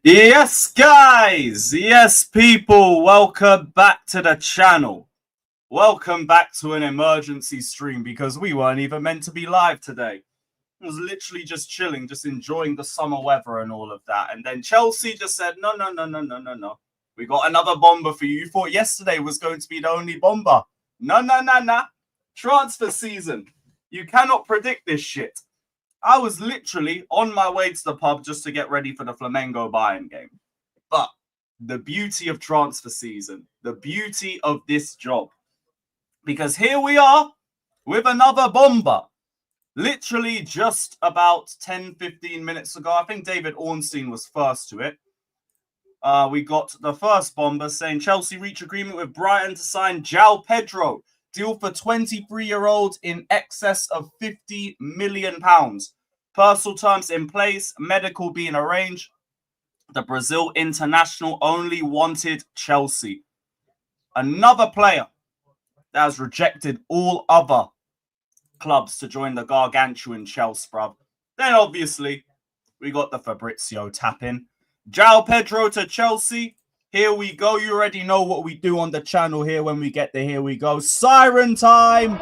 Yes, guys. Yes, people. Welcome back to the channel. Welcome back to an emergency stream because we weren't even meant to be live today. I was literally just chilling, just enjoying the summer weather and all of that. And then Chelsea just said, no, no, no, no, no, no, no. We got another bomber for you. You thought yesterday was going to be the only bomber. No, no, no, no. Transfer season. You cannot predict this shit. I was literally on my way to the pub just to get ready for the Flamengo Bayern game. But the beauty of transfer season, the beauty of this job, because here we are with another bomber. Literally just about 10-15 minutes ago, I think David Ornstein was first to it. We got the first bomber saying Chelsea reach agreement with Brighton to sign Joao Pedro. Deal for 23-year-old in excess of £50 million. Personal terms in place, medical being arranged. The Brazil international only wanted Chelsea. Another player that has rejected all other clubs to join the gargantuan Chelsea, bruv. Then obviously we got the Fabrizio tap-in. Joao Pedro to Chelsea. Here we go. You already know what we do on the channel here when we get the here we go. Siren time!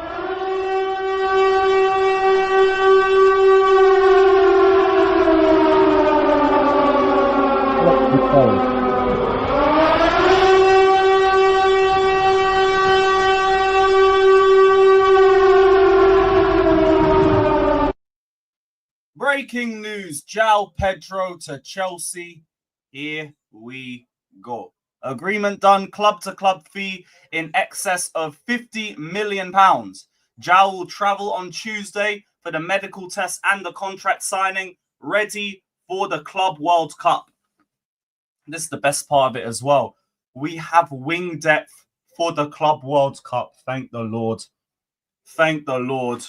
Breaking news, Joao Pedro to Chelsea. Here we go. Agreement done, club-to-club fee in excess of £50 million. Joao will travel on Tuesday for the medical test and the contract signing, ready for the Club World Cup. This is the best part of it as well. We have wing depth for the Club World Cup. Thank the Lord. Thank the Lord.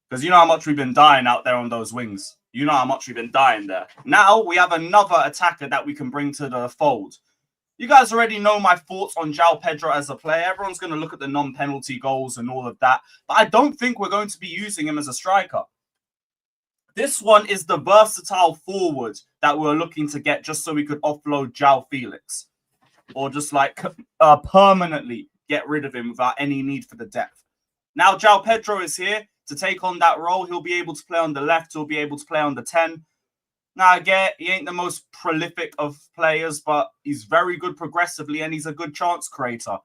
Because you know how much we've been dying out there on those wings. You know how much we've been dying there. Now we have another attacker that we can bring to the fold. You guys already know my thoughts on Joao Pedro as a player. Everyone's going to look at the non-penalty goals and all of that. But I don't think we're going to be using him as a striker. This one is the versatile forward that we're looking to get just so we could offload Joao Felix. Or just like permanently get rid of him without any need for the depth. Now Joao Pedro is here to take on that role. He'll be able to play on the left. He'll be able to play on the 10. Now, I get he ain't the most prolific of players, but he's very good progressively and he's a good chance creator.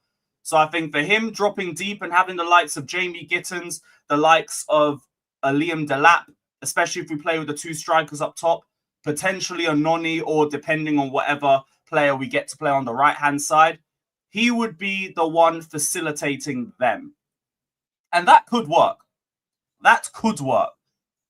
So I think for him, dropping deep and having the likes of Jamie Gittins, the likes of Liam Delap, especially if we play with the two strikers up top, potentially a Noni or depending on whatever player we get to play on the right-hand side, he would be the one facilitating them. And that could work. That could work.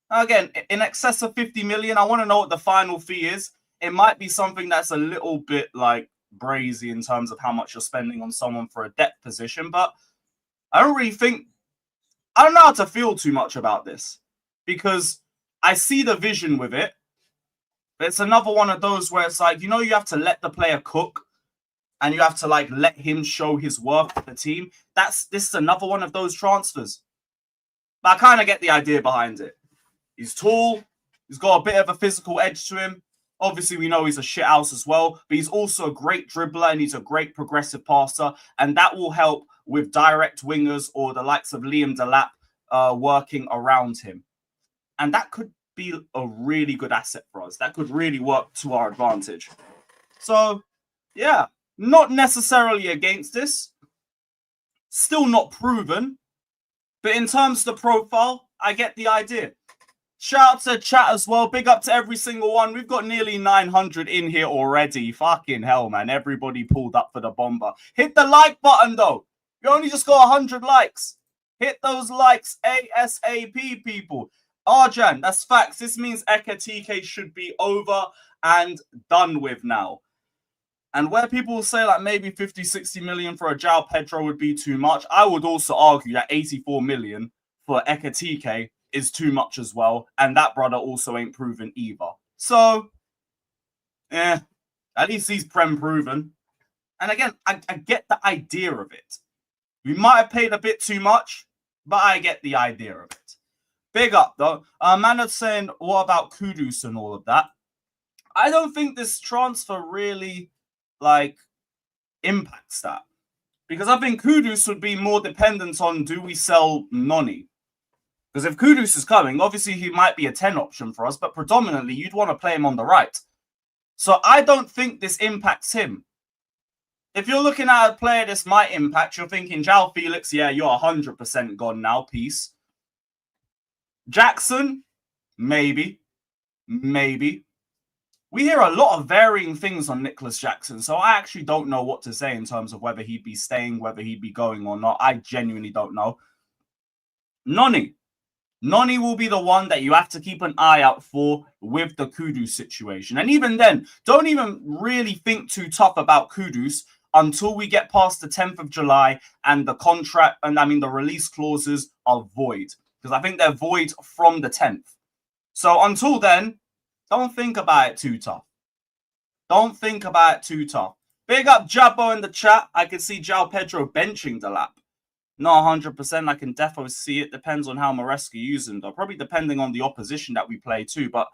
Again, in excess of 50 million, I want to know what the final fee is. It might be something that's a little bit like brazy in terms of how much you're spending on someone for a depth position, but I don't know how to feel too much about this because I see the vision with it. But it's another one of those where it's like, you know, you have to let the player cook and you have to like let him show his worth to the team. This is another one of those transfers. But I kind of get the idea behind it. He's tall. He's got a bit of a physical edge to him. Obviously, we know he's a shithouse as well, but he's also a great dribbler and he's a great progressive passer. And that will help with direct wingers or the likes of Liam Delap working around him. And that could be a really good asset for us. That could really work to our advantage. So, yeah, not necessarily against this. Still not proven. But in terms of the profile, I get the idea. Shout out to chat as well. Big up to every single one. We've got nearly 900 in here already. Fucking hell, man. Everybody pulled up for the bomber. Hit the like button, though. You only just got 100 likes. Hit those likes ASAP, people. Arjan, that's facts. This means Ekatike should be over and done with now. And where people will say like maybe 50, 60 million for a Joao Pedro would be too much, I would also argue that 84 million for Ekatike is too much as well. And that brother also ain't proven either. So, at least he's Prem proven. And again, I get the idea of it. We might have paid a bit too much, but I get the idea of it. Big up, though. Man is saying, what about Kudus and all of that? I don't think this transfer really, like, impacts that. Because I think Kudus would be more dependent on, do we sell Noni? Because if Kudus is coming, obviously he might be a 10 option for us, but predominantly you'd want to play him on the right. So I don't think this impacts him. If you're looking at a player this might impact, you're thinking, Joao Felix, yeah, you're 100% gone now, peace. Jackson, maybe. We hear a lot of varying things on Nicholas Jackson, so I actually don't know what to say in terms of whether he'd be staying, whether he'd be going or not. I genuinely don't know. Noni will be the one that you have to keep an eye out for with the Kudus situation. And even then, don't even really think too tough about Kudus until we get past the 10th of July and the contract, and the release clauses are void. Because I think they're void from the 10th. So until then, don't think about it too tough. Big up Jabbo in the chat. I can see Joao Pedro benching the lap. Not 100%. I can definitely see it. Depends on how Maresca uses them, though. Probably depending on the opposition that we play too. But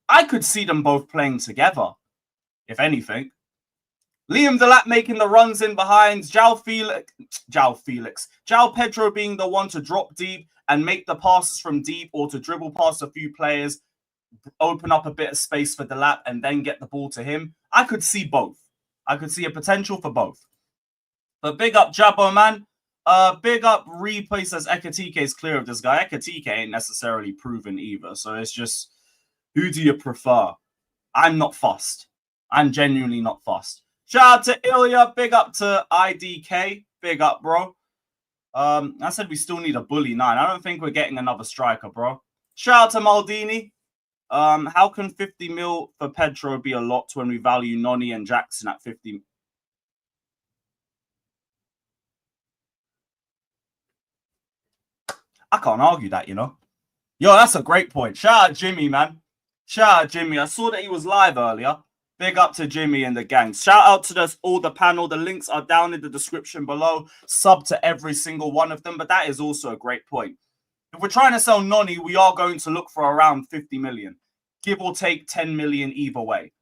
I could see them both playing together, if anything. Liam Delap making the runs in behind. Joao Pedro being the one to drop deep and make the passes from deep, or to dribble past a few players, open up a bit of space for Delap and then get the ball to him. I could see both. I could see a potential for both. But big up Jabbo, man. Big up Replay says Ekatike is clear of this guy. Ekatike ain't necessarily proven either. So it's just, who do you prefer? I'm not fussed. I'm genuinely not fussed. Shout out to Ilya. Big up to IDK. Big up, bro. I said we still need a bully 9. I don't think we're getting another striker, bro. Shout out to Maldini. How can 50 mil for Pedro be a lot when we value Noni and Jackson at 50? I can't argue that, you know. Yo, that's a great point. Shout out Jimmy, man. Shout out Jimmy. I saw that he was live earlier. Big up to Jimmy and the gang. Shout out to all the panel. The links are down in the description below. Sub to every single one of them. But that is also a great point. If we're trying to sell Noni, we are going to look for around 50 million. Give or take 10 million either way.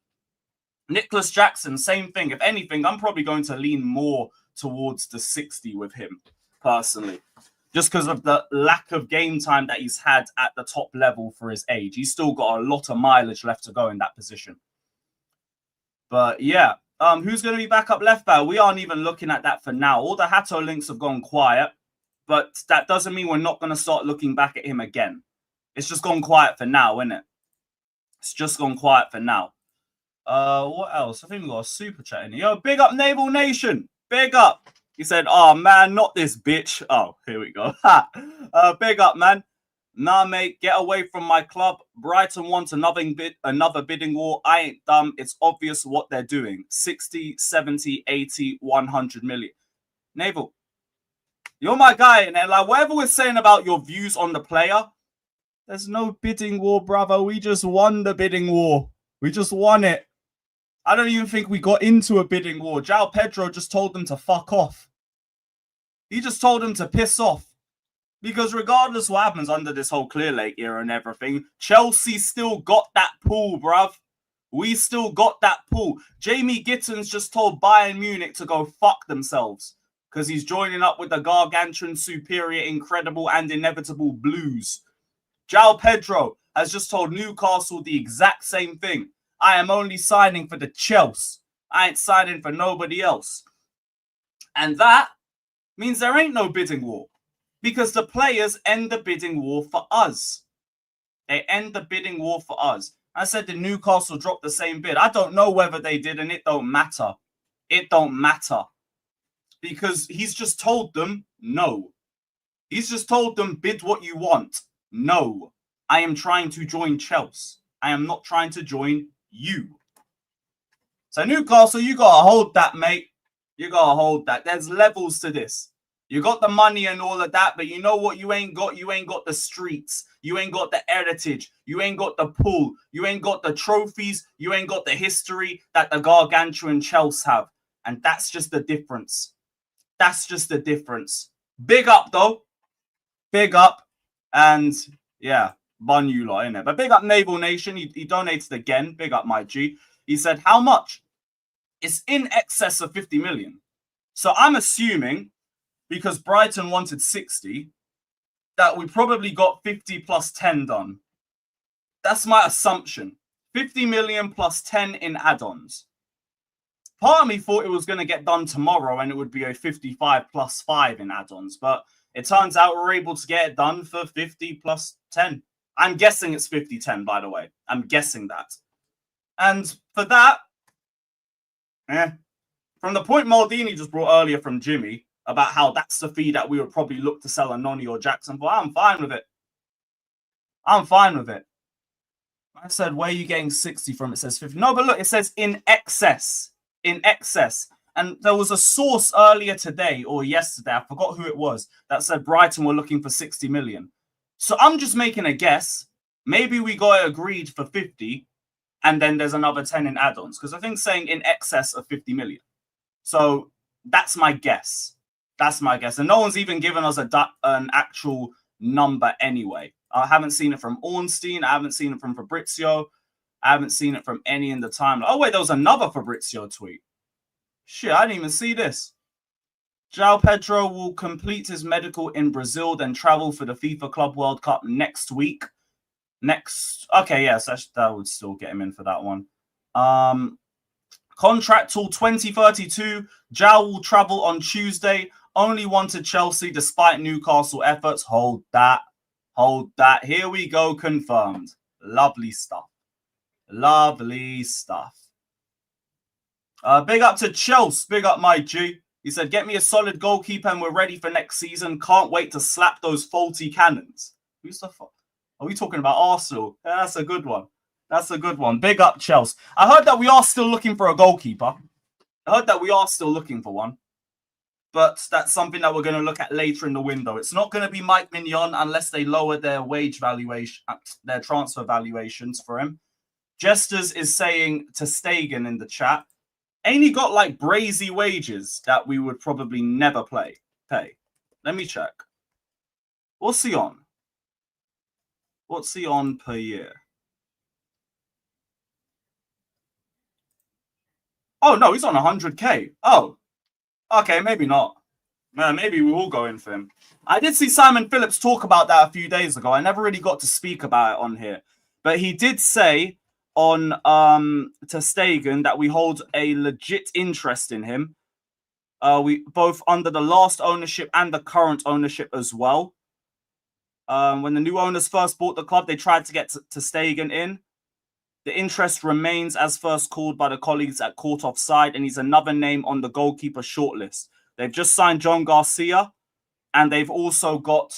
Nicholas Jackson, same thing. If anything, I'm probably going to lean more towards the 60 with him, personally. Just because of the lack of game time that he's had at the top level for his age. He's still got a lot of mileage left to go in that position. But yeah, who's going to be back up left back? We aren't even looking at that for now. All the Hato links have gone quiet. But that doesn't mean we're not going to start looking back at him again. It's just gone quiet for now, isn't it? It's just gone quiet for now. What else? I think we got a super chat in here. Yo, big up Naval Nation. Big up. He said, oh, man, not this bitch. Oh, here we go. Big up, man. Nah, mate, get away from my club. Brighton wants another bidding war. I ain't dumb. It's obvious what they're doing. 60, 70, 80, 100 million. Naval, you're my guy. And like, whatever we're saying about your views on the player, there's no bidding war, brother. We just won the bidding war. We just won it. I don't even think we got into a bidding war. Joao Pedro just told them to fuck off. He just told them to piss off. Because regardless what happens under this whole Clearlake era and everything, Chelsea still got that pool, bruv. We still got that pool. Jamie Gittins just told Bayern Munich to go fuck themselves. Because he's joining up with the gargantuan, superior, incredible, and inevitable Blues. Joao Pedro has just told Newcastle the exact same thing. I am only signing for the Chelsea. I ain't signing for nobody else. And that means there ain't no bidding war. Because the players end the bidding war for us. They end the bidding war for us. I said the Newcastle dropped the same bid. I don't know whether they did, and it don't matter. It don't matter. Because he's just told them no. He's just told them bid what you want. No. I am trying to join Chelsea. I am not trying to join you. So Newcastle, you got to hold that, mate. You got to hold that. There's levels to this. You got the money and all of that, but you know what you ain't got? You ain't got the streets. You ain't got the heritage. You ain't got the pool. You ain't got the trophies. You ain't got the history that the gargantuan Chelsea have. And that's just the difference. That's just the difference. Big up, though. Big up. And, yeah, bun you lot in it. But big up Naval Nation. He donated again. Big up my G. He said, how much? It's in excess of 50 million. So I'm assuming, because Brighton wanted 60, that we probably got 50 plus 10 done. That's my assumption. 50 million plus 10 in add-ons. Part of me thought it was going to get done tomorrow and it would be a 55 plus 5 in add-ons. But it turns out we're able to get it done for 50 plus 10. I'm guessing it's 50-10, by the way. I'm guessing that. And for that, from the point Maldini just brought earlier from Jimmy about how that's the fee that we would probably look to sell a Noni or Jackson for, I'm fine with it. I'm fine with it. I said, where are you getting 60 from? It says 50. No, but look, it says in excess. In excess. And there was a source earlier today or yesterday, I forgot who it was, that said Brighton were looking for 60 million. So I'm just making a guess. Maybe we got it agreed for 50 and then there's another 10 in add-ons. Because I think saying in excess of 50 million. So that's my guess. That's my guess. And no one's even given us an actual number anyway. I haven't seen it from Ornstein. I haven't seen it from Fabrizio. I haven't seen it from any in the timeline. Oh, wait, there was another Fabrizio tweet. Shit, I didn't even see this. Joao Pedro will complete his medical in Brazil, then travel for the FIFA Club World Cup next week. Okay, yes, that would still get him in for that one. Contract till 2032. Joao will travel on Tuesday. Only wanted Chelsea despite Newcastle efforts. Hold that. Hold that. Here we go. Confirmed. Lovely stuff. Lovely stuff. Big up to Chelsea. Big up my G. He said, get me a solid goalkeeper and we're ready for next season. Can't wait to slap those faulty cannons. Who's the fuck? Are we talking about Arsenal? Yeah, that's a good one. That's a good one. Big up Chelsea. I heard that we are still looking for a goalkeeper. I heard that we are still looking for one. But that's something that we're going to look at later in the window. It's not going to be Mike Mignon unless they lower their wage valuation, their transfer valuations for him. Jesters is saying to Stegen in the chat, ain't he got like brazy wages that we would probably never pay? Let me check. What's he on? What's he on per year? Oh, no, he's on 100K. Oh, okay, maybe not. Maybe we will go in for him. I did see Simon Phillips talk about that a few days ago. I never really got to speak about it on here. But he did say on to Stegen that we hold a legit interest in him. We both under the last ownership and the current ownership as well. When the new owners first bought the club, they tried to get to Stegen in. The interest remains as first called by the colleagues at Court Offside, and he's another name on the goalkeeper shortlist. They've just signed John Garcia, and they've also got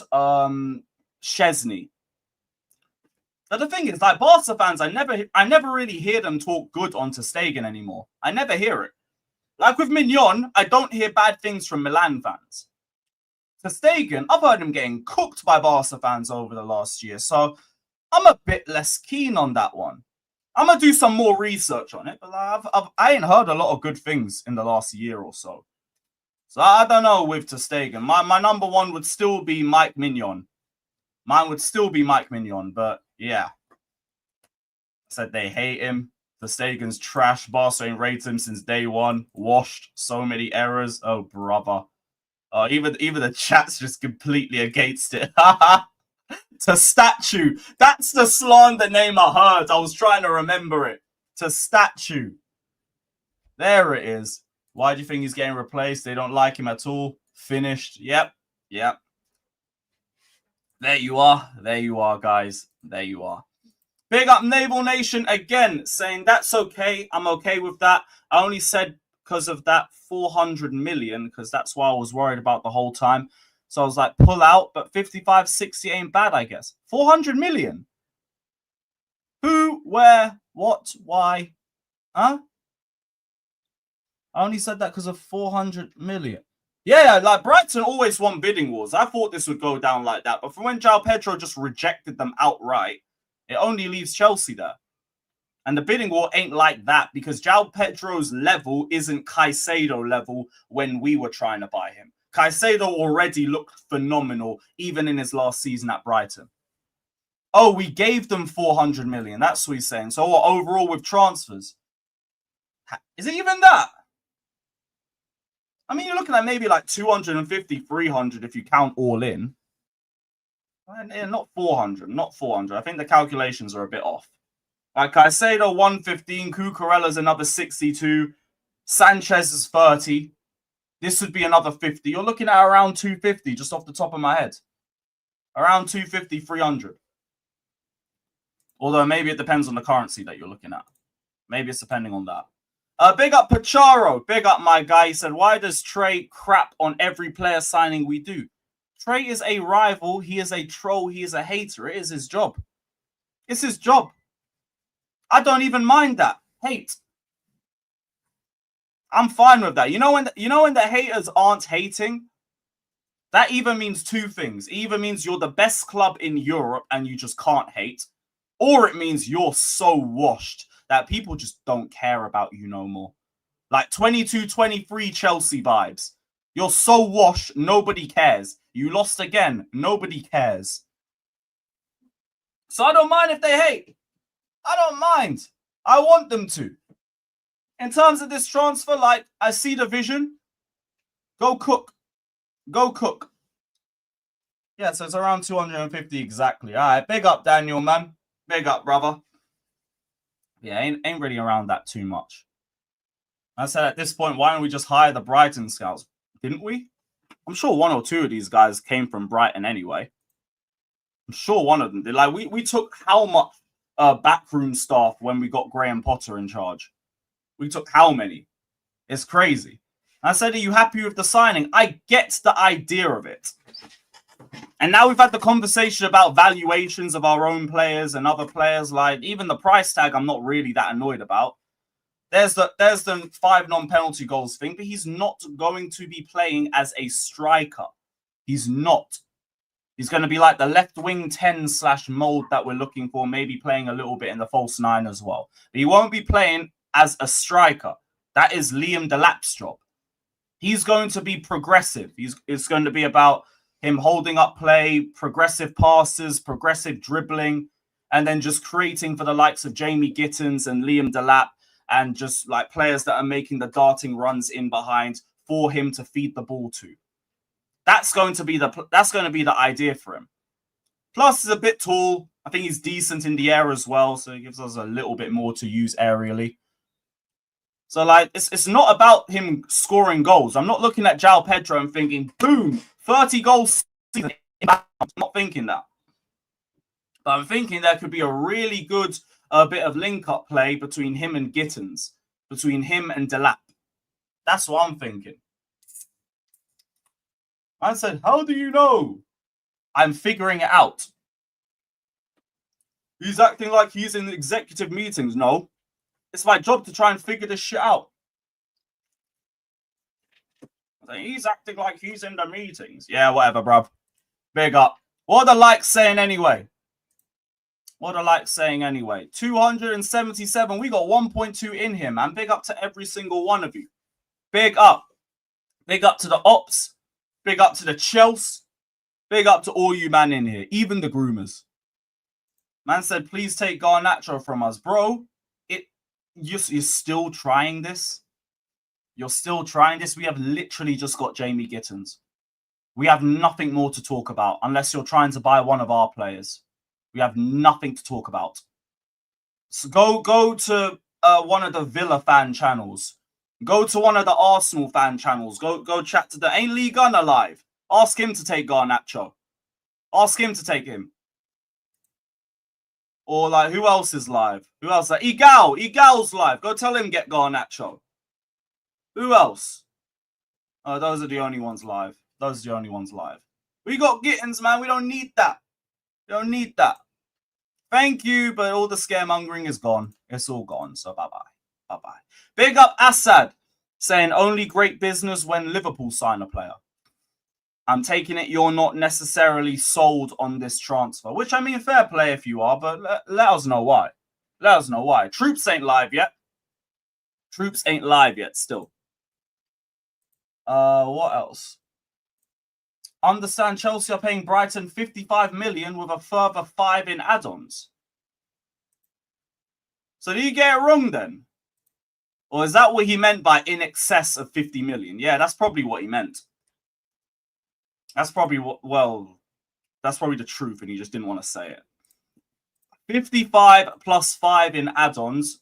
Szczesny. But the thing is, like Barca fans, I never really hear them talk good on ter Stegen anymore. I never hear it. Like with Mignon, I don't hear bad things from Milan fans. Ter Stegen, I've heard him getting cooked by Barca fans over the last year, so I'm a bit less keen on that one. I'm going to do some more research on it, but I ain't heard a lot of good things in the last year or so. So I don't know with ter Stegen. My number one would still be Mike Mignon. Mine would still be Mike Mignon, but yeah. Said they hate him. Ter Stegen's trash. Barca ain't rated him since day one. Washed. So many errors. Oh, brother. Even the chat's just completely against it. To statue. That's the slander name I heard. I was trying to remember it. To statue. There it is. Why do you think he's getting replaced? They don't like him at all. Finished. Yep. There you are. There you are, guys. There you are. Big up Naval Nation again, saying that's okay. I'm okay with that. I only said because of that 400 million, because that's why I was worried about the whole time. So I was like, pull out, but 55, 60 ain't bad, I guess. 400 million. Who, where, what, why? Huh? I only said that because of 400 million. Yeah, like Brighton always won bidding wars. I thought this would go down like that. But from when Joao Pedro just rejected them outright, it only leaves Chelsea there. And the bidding war ain't like that because Joao Pedro's level isn't Caicedo level when we were trying to buy him. Caicedo already looked phenomenal, even in his last season at Brighton. Oh, we gave them 400 million. That's what he's saying. So what, overall with transfers? Is it even that? I mean, you're looking at maybe like 250, 300 if you count all in. Not 400, not 400. I think the calculations are a bit off. Like Caicedo, 115. Cucurella's another 62. Sanchez is 30. This would be another 50. You're looking at around 250 just off the top of my head. Around 250, 300. Although maybe it depends on the currency that you're looking at. Maybe it's depending on that. Big up Pacharo. Big up my guy. He said, why does Trey crap on every player signing we do? Trey is a rival. He is a troll. He is a hater. It is his job. It's his job. I don't even mind that. Hate. I'm fine with that. You know when the haters aren't hating? That either means two things. It either means you're the best club in Europe and you just can't hate, or it means you're so washed that people just don't care about you no more. Like 22-23 Chelsea vibes. You're so washed, nobody cares. You lost again, nobody cares. So I don't mind if they hate. I don't mind. I want them to. In terms of this transfer, like, I see the vision. Go cook. Go cook. Yeah, so it's around 250 exactly. All right, big up, Daniel, man. Big up, brother. Yeah, ain't really around that too much. I said at this point, why don't we just hire the Brighton scouts? Didn't we? I'm sure one or two of these guys came from Brighton anyway. I'm sure one of them did. Like, we took how much backroom staff when we got Graham Potter in charge? We took how many? It's crazy. I said, are you happy with the signing? I get the idea of it. And now we've had the conversation about valuations of our own players and other players. Like, even the price tag, I'm not really that annoyed about. There's the 5 non-penalty goals thing, but he's not going to be playing as a striker. He's not. He's going to be like the left wing 10/ mold that we're looking for, maybe playing a little bit in the false 9 as well. But he won't be playing as a striker. That is Liam Delap's job. He's going to be progressive. It's going to be about him holding up play, progressive passes, progressive dribbling, and then just creating for the likes of Jamie Gittins and Liam Delap, and just like players that are making the darting runs in behind for him to feed the ball to. That's going to be the idea for him. Plus, he's a bit tall. I think he's decent in the air as well, so it gives us a little bit more to use aerially. So, like, it's not about him scoring goals. I'm not looking at Joao Pedro and thinking, boom, 30 goals. I'm not thinking that. But I'm thinking there could be a really good bit of link-up play between him and Gittins, between him and Delap. That's what I'm thinking. I said, how do you know? I'm figuring it out. He's acting like he's in executive meetings. No. It's my job to try and figure this shit out. He's acting like he's in the meetings. Yeah, whatever, bruv. Big up. What are the likes saying anyway? What are the likes saying anyway? 277. We got 1.2 in here, man. Big up to every single one of you. Big up. Big up to the ops. Big up to the Chelsea. Big up to all you man in here. Even the groomers. Man said, please take Garnacho from us. Bro, you're still trying this? You're still trying this? We have literally just got Jamie Gittins. We have nothing more to talk about unless you're trying to buy one of our players. We have nothing to talk about. So go to one of the Villa fan channels. Go to one of the Arsenal fan channels. Go chat to ain't Lee Gunn alive? Ask him to take Garnacho. Ask him to take him. Or like, who else is live? Who else? Like Igal's live. Go tell him get Garnacho. Who else? Oh, those are the only ones live. Those are the only ones live. We got Gittins, man. We don't need that. We don't need that. Thank you, but all the scaremongering is gone. It's all gone. So bye-bye. Bye-bye. Big up Assad, saying only great business when Liverpool sign a player. I'm taking it you're not necessarily sold on this transfer, which, I mean, fair play if you are, but let us know why. Let us know why. Troops ain't live yet. Troops ain't live yet still. What else? Understand Chelsea are paying Brighton 55 million with a further 5 in add-ons. So do you get it wrong then? Or is that what he meant by in excess of 50 million? Yeah, that's probably what he meant. That's probably what, well, that's probably the truth and he just didn't want to say it. 55 plus 5 in add-ons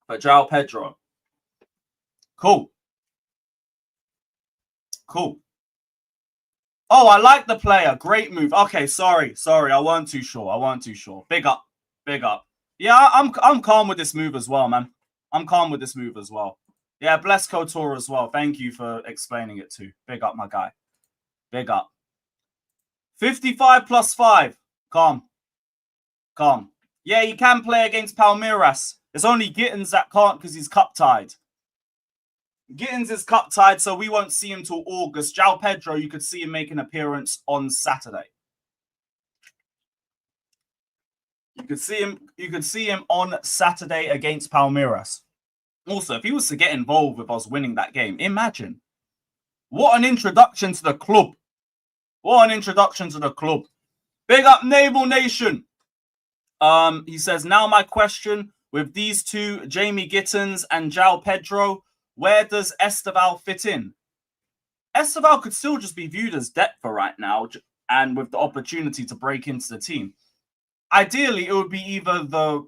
for Joao Pedro. Cool. Cool. Oh, I like the player. Great move. Okay, sorry. I weren't too sure. Big up. Yeah, I'm calm with this move as well, man. I'm calm with this move as well. Yeah, bless Couture as well. Thank you for explaining it too. Big up, my guy. Big up. 55 plus 5. Calm. Yeah, he can play against Palmeiras. It's only Gittins that can't because he's cup-tied. Gittins is cup-tied, so we won't see him till August. Joao Pedro, you could see him make an appearance on Saturday. You could see him on Saturday against Palmeiras. Also, if he was to get involved with us winning that game, imagine. What an introduction to the club. Big up Naval Nation. He says, now my question, with these two, Jamie Gittins and Joao Pedro, where does Esteval fit in? Esteval could still just be viewed as depth for right now, and with the opportunity to break into the team. Ideally, it would be either the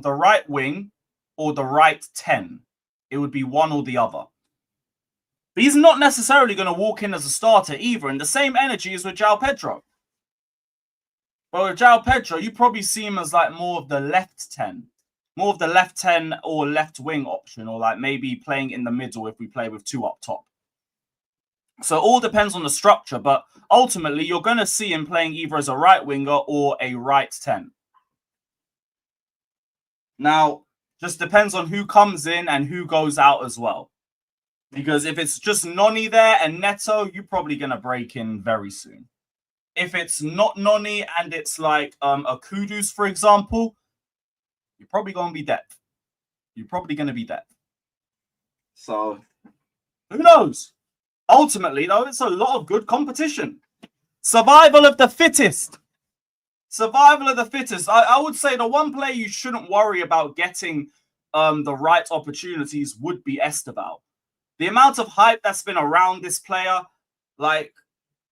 right wing or the right 10. It would be one or the other. But he's not necessarily going to walk in as a starter either, and the same energy is with Joao Pedro. But with Joao Pedro, you probably see him as like more of the left 10. More of the left 10 or left wing option, or like maybe playing in the middle if we play with 2 up top. So it all depends on the structure, but ultimately you're going to see him playing either as a right winger or a right 10. Now, just depends on who comes in and who goes out as well. Because if it's just Noni there and Neto, you're probably going to break in very soon. If it's not Noni and it's like a Kudus, for example, you're probably going to be depth. So, who knows? Ultimately, though, it's a lot of good competition. Survival of the fittest. I would say the one player you shouldn't worry about getting the right opportunities would be Esteval. The amount of hype that's been around this player, like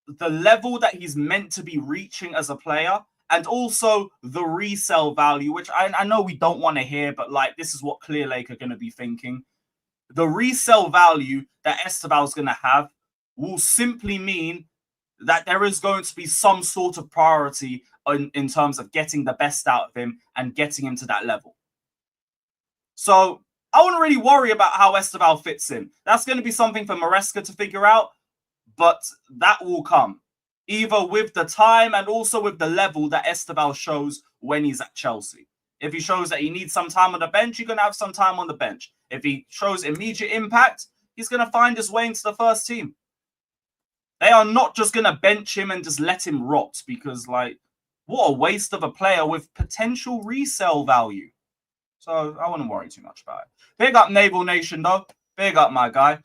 the level that he's meant to be reaching as a player, and also the resale value, which I know we don't want to hear, but like this is what Clear Lake are going to be thinking. The resale value that Esteval is going to have will simply mean that there is going to be some sort of priority in terms of getting the best out of him and getting him to that level. So I wouldn't really worry about how Esteval fits in. That's going to be something for Maresca to figure out, but that will come. Either with the time and also with the level that Esteval shows when he's at Chelsea. If he shows that he needs some time on the bench, you're going to have some time on the bench. If he shows immediate impact, he's going to find his way into the first team. They are not just going to bench him and just let him rot because, like, what a waste of a player with potential resale value. So I wouldn't worry too much about it. Big up Naval Nation, though. Big up, my guy.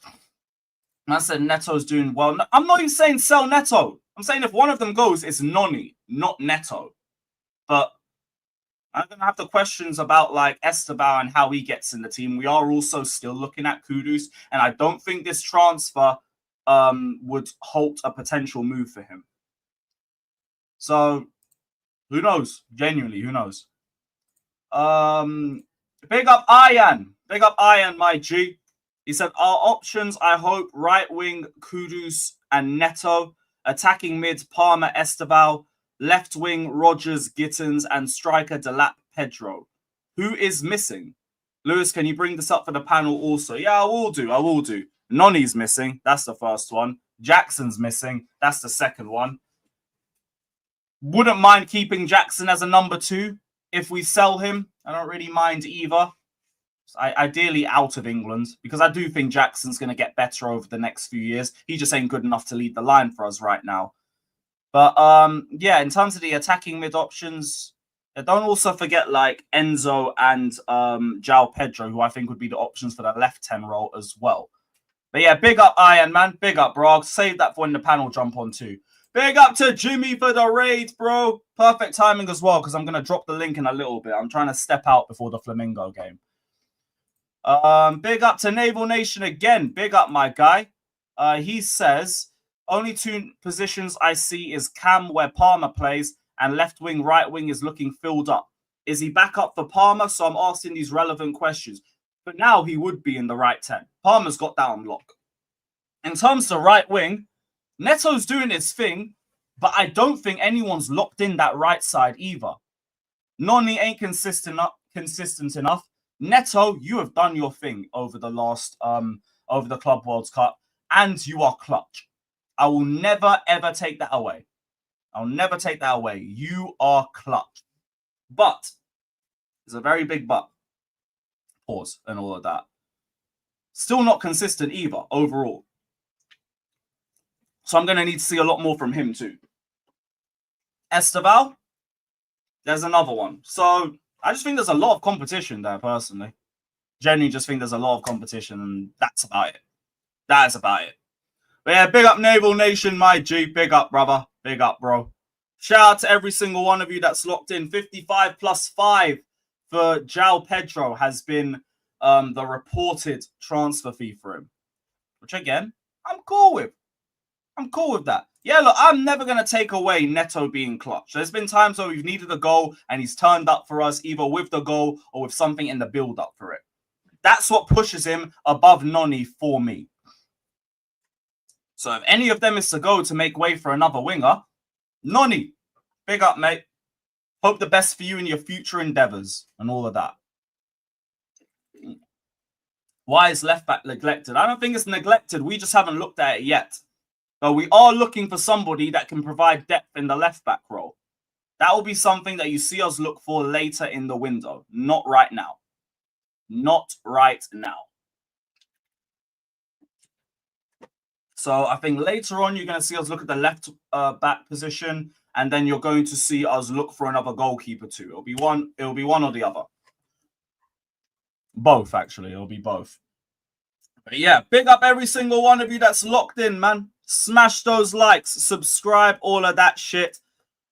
I said Neto's doing well. I'm not even saying sell Neto. I'm saying if one of them goes, it's Noni, not Neto. But I'm going to have the questions about like Esteban and how he gets in the team. We are also still looking at Kudus, and I don't think this transfer would halt a potential move for him. So who knows? Genuinely, who knows? Big up Ayan. Big up Ayan, my G. He said, our options, I hope, right wing, Kudus and Neto. Attacking mid, Palmer, Esteval. Left wing, Rogers, Gittins, and striker, Delap, Pedro. Who is missing? Lewis, can you bring this up for the panel also? Yeah, I will do. Noni's missing. That's the first one. Jackson's missing. That's the second one. Wouldn't mind keeping Jackson as a number 2 if we sell him. I don't really mind either. Ideally out of England, because I do think Jackson's going to get better over the next few years. He just ain't good enough to lead the line for us right now. But yeah, in terms of the attacking mid options, don't also forget like Enzo and Joao Pedro, who I think would be the options for the left 10 role as well. But yeah, big up Iron, man. Big up, bro. I'll save that for when the panel jump on too. Big up to Jimmy for the raid, bro. Perfect timing as well, because I'm going to drop the link in a little bit. I'm trying to step out before the Flamingo game. Big up to Naval Nation again. Big up, my guy. He says, only 2 positions I see is Cam, where Palmer plays, and left wing, right wing is looking filled up. Is he back up for Palmer? So I'm asking these relevant questions. But now he would be in the right 10. Palmer's got that on lock. In terms of right wing, Neto's doing his thing, but I don't think anyone's locked in that right side either. Noni ain't consistent enough. Neto, you have done your thing over the last over the Club World Cup, and you are clutch. I will never ever take that away. I'll never take that away. You are clutch. But there's a very big but. Pause and all of that. Still not consistent either overall. So I'm going to need to see a lot more from him too. Esteval, there's another one. So I just think there's a lot of competition there, personally. Genuinely just think there's a lot of competition, and that's about it. That is about it. But yeah, big up Naval Nation, my G. Big up, brother. Big up, bro. Shout out to every single one of you that's locked in. 55 plus 5 for Joao Pedro has been the reported transfer fee for him. Which, again, I'm cool with. I'm cool with that. Yeah, look, I'm never going to take away Neto being clutch. There's been times where we've needed a goal and he's turned up for us, either with the goal or with something in the build-up for it. That's what pushes him above Noni for me. So if any of them is to go to make way for another winger, Noni, big up, mate. Hope the best for you in your future endeavours and all of that. Why is left back neglected? I don't think it's neglected. We just haven't looked at it yet. But we are looking for somebody that can provide depth in the left back role. That will be something that you see us look for later in the window. Not right now. Not right now. So I think later on, you're going to see us look at the left back position, and then you're going to see us look for another goalkeeper too. It'll be one or the other. Both, actually. It'll be both. But yeah, big up every single one of you that's locked in, man. Smash those likes, subscribe, all of that shit.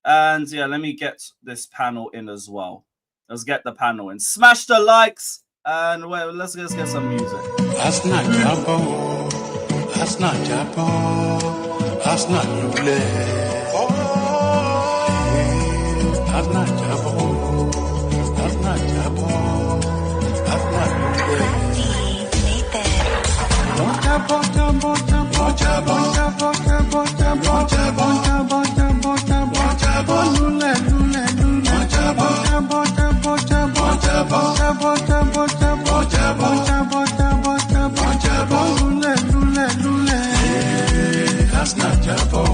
And yeah, let me get this panel in as well. Let's get the panel in. Smash the likes, and well, let's get some music. That's not Jabo. That's not Jabo. That's not Lule. That's not Jabo. That's not Jabo. That's not Lule. That's not Jabo.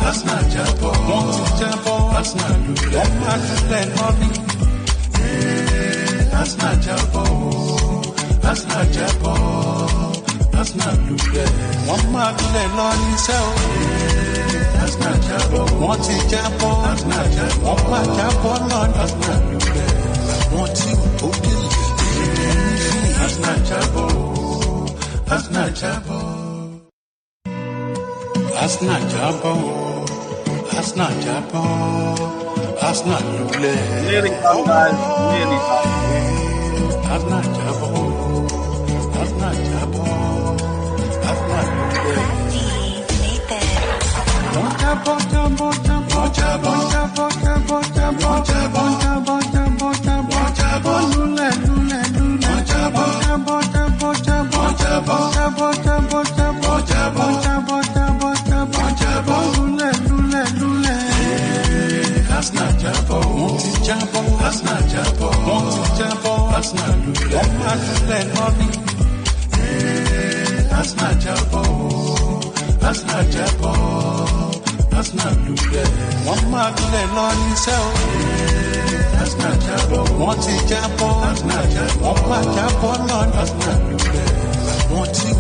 That's not Jabo. That's not Lule. That's not Jabo. That's not Jabo. That's not Lule. One man Lule cell. That's not Jabo. One Jabo. That's not Jabo. One man Jabo Lord. That's not Lule. One team. That's not Jabo. That's not Jabo. That's not Jabo. That's not Jabo. That's not Lule. Nearly done, guys. Nearly done. That's not Jabo. That's not Jabo. That's not Lule. Jabo, Jabo, Jabo, Jabo, Jabo, Jabo, Jabo, Jabo, Jabo, Jabo, Jabo, Lule, Lule, Lule, Jabo, Jabo, Jabo, Jabo, Jabo, Jabo, Jabo, Jabo, Jabo, Jabo, Jabo, Jabo, Jabo, Lule, Lule, Lule. That's not Jabo. Jabo. That's not Jabo. Jabo. That's not Lule. That's not Jabo. That's not Jabo. That's not Lule. One man Lule himself. That's not Jabo. One Jabo. That's not Jabo. One man Jabo Lord. That's not Lule. One team.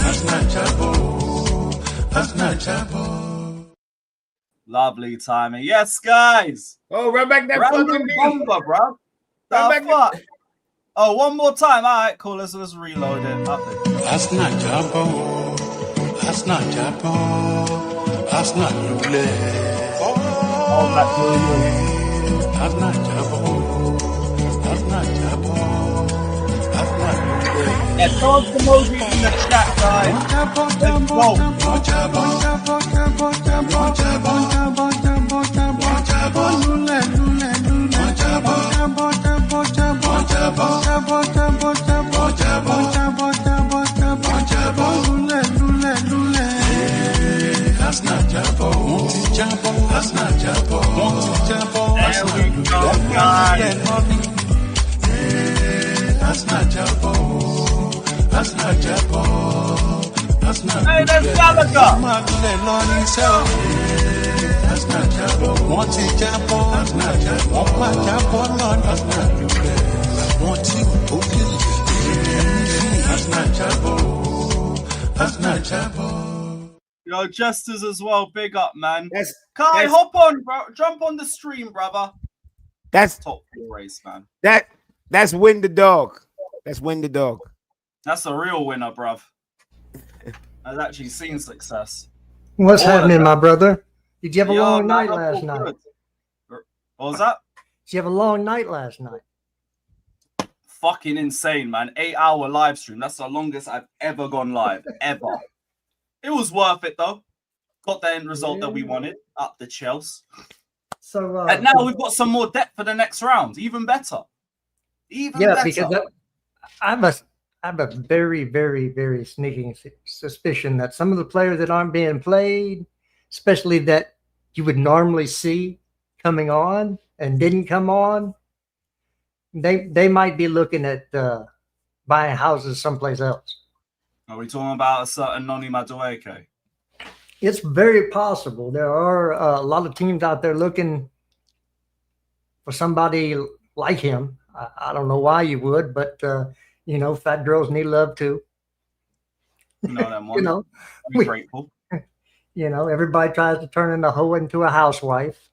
That's not Jabo. That's not Jabo. Lovely timing. Yes, guys. Oh, run back that Random fucking beat. bomber, bro. Run back Fuck. Oh, one more time. All right, cool. Let's reload it. Asna jabo, asna jabo, asna lule. Asna jabo, asna jabo, asna lule. Yeah, throw us the emoji in the chat, guys. Let's go. Hey, there's Gallagher. Yo, Jesters as well. Big up, man. Kai, hop on, bro. Jump on the stream, brother. That's top 4 race, man. That's win the dog. That's win the dog. That's a real winner, bruv. I've actually seen success. What's happening, my brother? Did you have a long night last night? What was that? Did you have a long night last night? Fucking insane, man. 8-hour live stream. That's the longest I've ever gone live, ever. It was worth it, though. Got the end result that we wanted, up the Chelsea. So, and now we've got some more depth for the next round. Even better. Even better. Because I have a very, very, very sneaking suspicion that some of the players that aren't being played, especially that you would normally see coming on and didn't come on, they might be looking at buying houses someplace else. Are we talking about a certain Noni Madueke? It's very possible. There are a lot of teams out there looking for somebody like him. I don't know why you would, but you know, fat girls need love too. You know them ones. You know, I'm grateful. You know, everybody tries to turn a hoe into a housewife.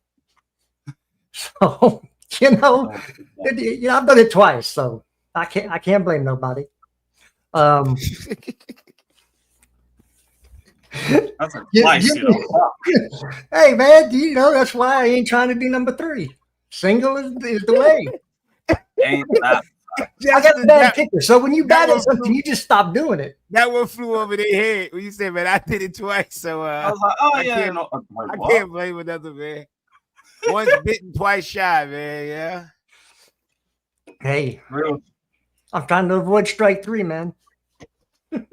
So, you know, I've done it twice, so I can't blame nobody. That's a twice, you know. Hey man, you know that's why I ain't trying to be number 3. Single is the way. Ain't that? I got a bad kicker. So when you bad at something, you just stop doing it. That one flew over their head when you said, "Man, I did it twice." So I was like, "Oh I yeah, can't blame another man. Once bitten, twice shy, man. Yeah. Hey, real. I'm trying to avoid strike 3, man.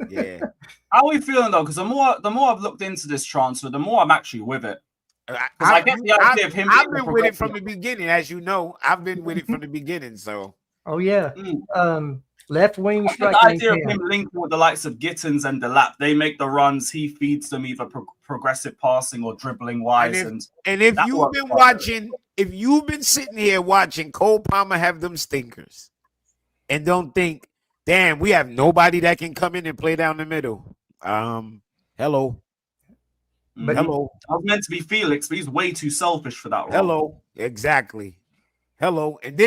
Yeah. How are we feeling though? Because the more I've looked into this transfer, the more I'm actually with it. I get the idea of him. I've been with it from the beginning, as you know. I've been with it from the beginning. So. Oh yeah. Left wing striker. The idea of him linking with the likes of Gittins and Delap, they make the runs. He feeds them either progressive passing or dribbling wise. And if you've been watching, if you've been sitting here watching Cole Palmer have them stinkers, and don't think, damn, we have nobody that can come in and play down the middle. Hello. But hello. I was meant to be Felix, but he's way too selfish for that role. Hello. Exactly. Hello. And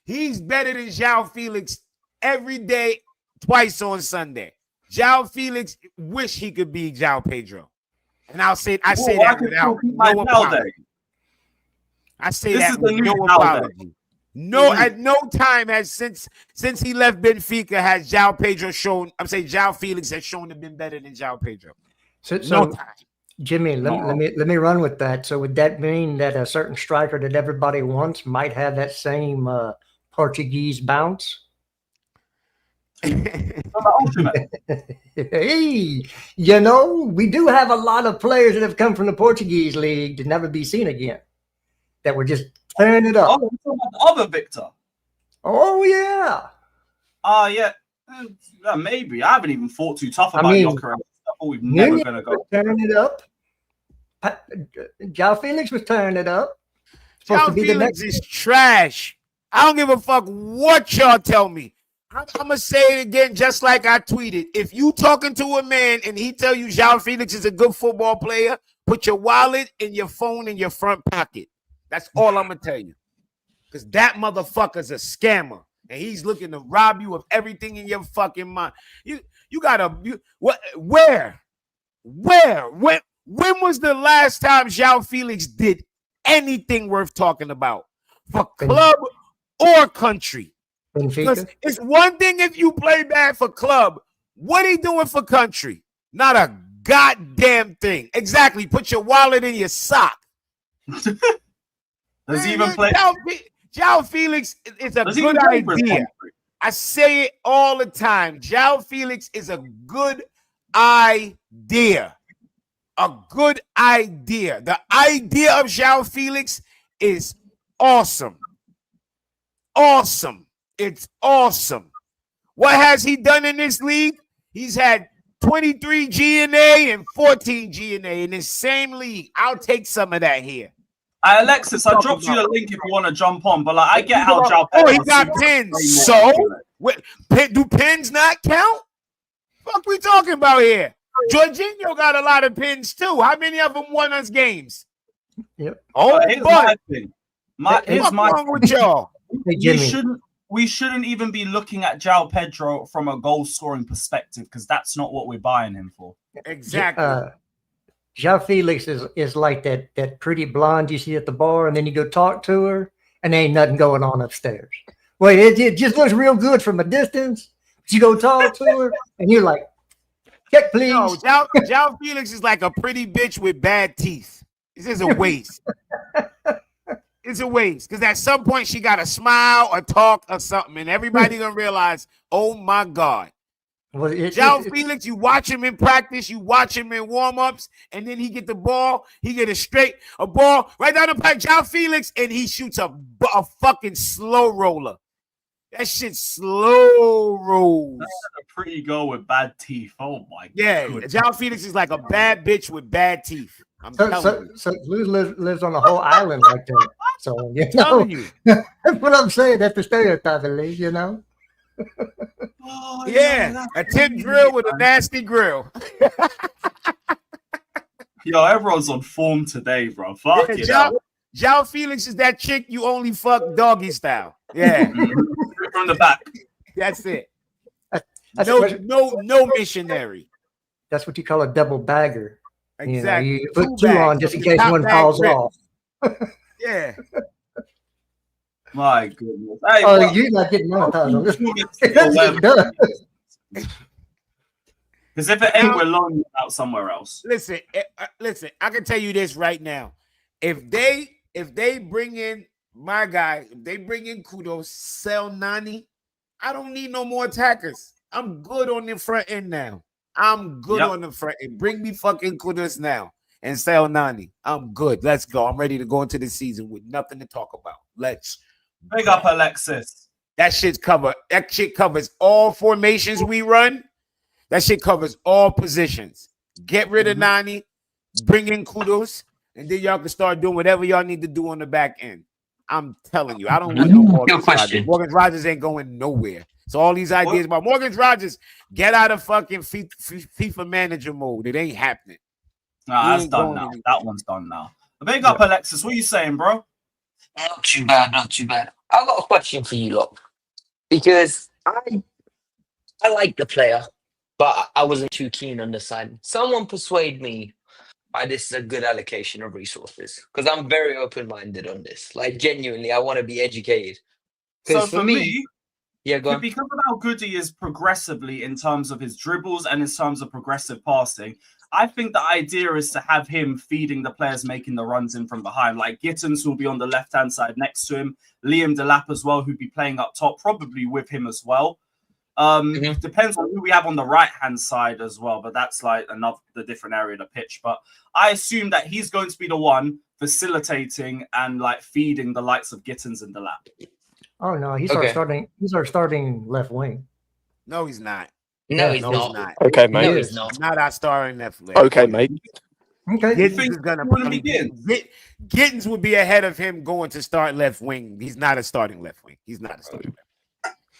he's better than Joao Felix every day, twice on Sunday. Joao Felix wish he could be Joao Pedro. And I say that without no apology. I say that with no apology. No, at no time has since he left Benfica has Joao Pedro shown. I'm saying Joao Felix has shown to been better than Joao Pedro. So Jimmy, let me run with that. So would that mean that a certain striker that everybody wants might have that same Portuguese bounce? Hey, you know, we do have a lot of players that have come from the Portuguese league to never be seen again. That were just tearing it up. Oh, other Victor. Oh yeah. Yeah. Maybe. I haven't even thought too tough about Joker. I thought we've never gonna go tearing it up. Joao Felix was tearing it up. Joao Felix is trash. I don't give a fuck what y'all tell me. I'm gonna say it again, just like I tweeted. If you talking to a man and he tell you Joao Felix is a good football player, put your wallet and your phone in your front pocket. That's all I'm gonna tell you. Because that motherfucker's a scammer. and he's looking to rob you of everything in your fucking mind. Where? When was the last time Joao Felix did anything worth talking about for club or country? Because Benfica. it's one thing if you play bad for club. What he doing for country? Not a goddamn thing. Exactly. Put your wallet in your sock. Does he even play? Joao Felix is a good idea. I say it all the time. Joao Felix is a good idea. A good idea. The idea of Joao Felix is awesome. Awesome. It's awesome. What has he done in this league? He's had 23 GNA and 14 GNA in the same league. I'll take some of that here. Alexis, I dropped you the link if you want to jump on, but like I get how Joao Pedro. Oh, he got pins. So, do pins not count? Fuck, we talking about here? Jorginho got a lot of pins too. How many of them won us games? Yep. Oh, here's my thing. What's wrong with y'all? We shouldn't even be looking at Joao Pedro from a goal scoring perspective because that's not what we're buying him for. Exactly. Joao Felix is like that pretty blonde you see at the bar, and then you go talk to her, and there ain't nothing going on upstairs. Well, it just looks real good from a distance. But you go talk to her, and you're like, check, please. No, Joao Felix is like a pretty bitch with bad teeth. This is a waste. It's a waste because at some point she got to smile or talk or something, and everybody gonna realize, oh my God. Well, Joao Felix, you watch him in practice, you watch him in warm-ups, and then he get the ball, he get a ball right down the pipe, Joao Felix, and he shoots a fucking slow roller. That shit slow rolls. That's a pretty girl with bad teeth. Oh my God. Yeah, Joao Felix is like a bad bitch with bad teeth. I'm telling you. So Luz lives on a whole island like that. So you know, Telling you. that's what I'm saying. That's the stereotype, at least, you know. Oh, Yeah, a tip drill with a nasty grill. Yo, everyone's on form today, bro. Fuck it. Joao Felix is that chick you only fuck doggy style. Yeah. From the back. That's it. No missionary. That's what you call a double bagger. Exactly. You put two on just in case one falls off. Yeah. My goodness. Hey, you're not getting monetized on this. Because if it ain't, we're loaning out somewhere else. Listen. I can tell you this right now. If they bring in my guy, if they bring in Kudos, sell Nani, I don't need no more attackers. I'm good on the front end now. I'm good on the front end. Bring me fucking Kudos now and sell Nani. I'm good. Let's go. I'm ready to go into the season with nothing to talk about. Let's big up Alexis. That shit covers all formations we run. That shit covers all positions. Get rid of Nani, bring in Kudos, and then y'all can start doing whatever y'all need to do on the back end. I'm telling you, I don't want no Morgan Rogers. Morgan Rogers ain't going nowhere. So all these ideas about Morgan Rogers, get out of fucking FIFA manager mode. It ain't happening. Nah, that's done now. Anywhere. That one's done now. Big up, Alexis. What are you saying, bro? Not too bad, not too bad. I've got a question for you lot. Because I like the player, but I wasn't too keen on the sign. Someone persuade me why this is a good allocation of resources. Because I'm very open-minded on this. Like, genuinely, I want to be educated. So for me, go on. Because of how good he is progressively in terms of his dribbles and in terms of progressive passing, I think the idea is to have him feeding the players making the runs in from behind. Like Gittins will be on the left-hand side next to him. Liam Delap as well, who'd be playing up top, probably with him as well. Depends on who we have on the right-hand side as well, but that's like the different area of the pitch. But I assume that he's going to be the one facilitating and like feeding the likes of Gittins and Delap. Oh no, he's our starting left wing. No, he's not. No, he's not. Okay, mate. No, he's not. Not our starting left wing. Okay, mate. Okay. Gittins is gonna Gittins would be ahead of him going to start left wing. He's not a starting left wing. He's not a starting left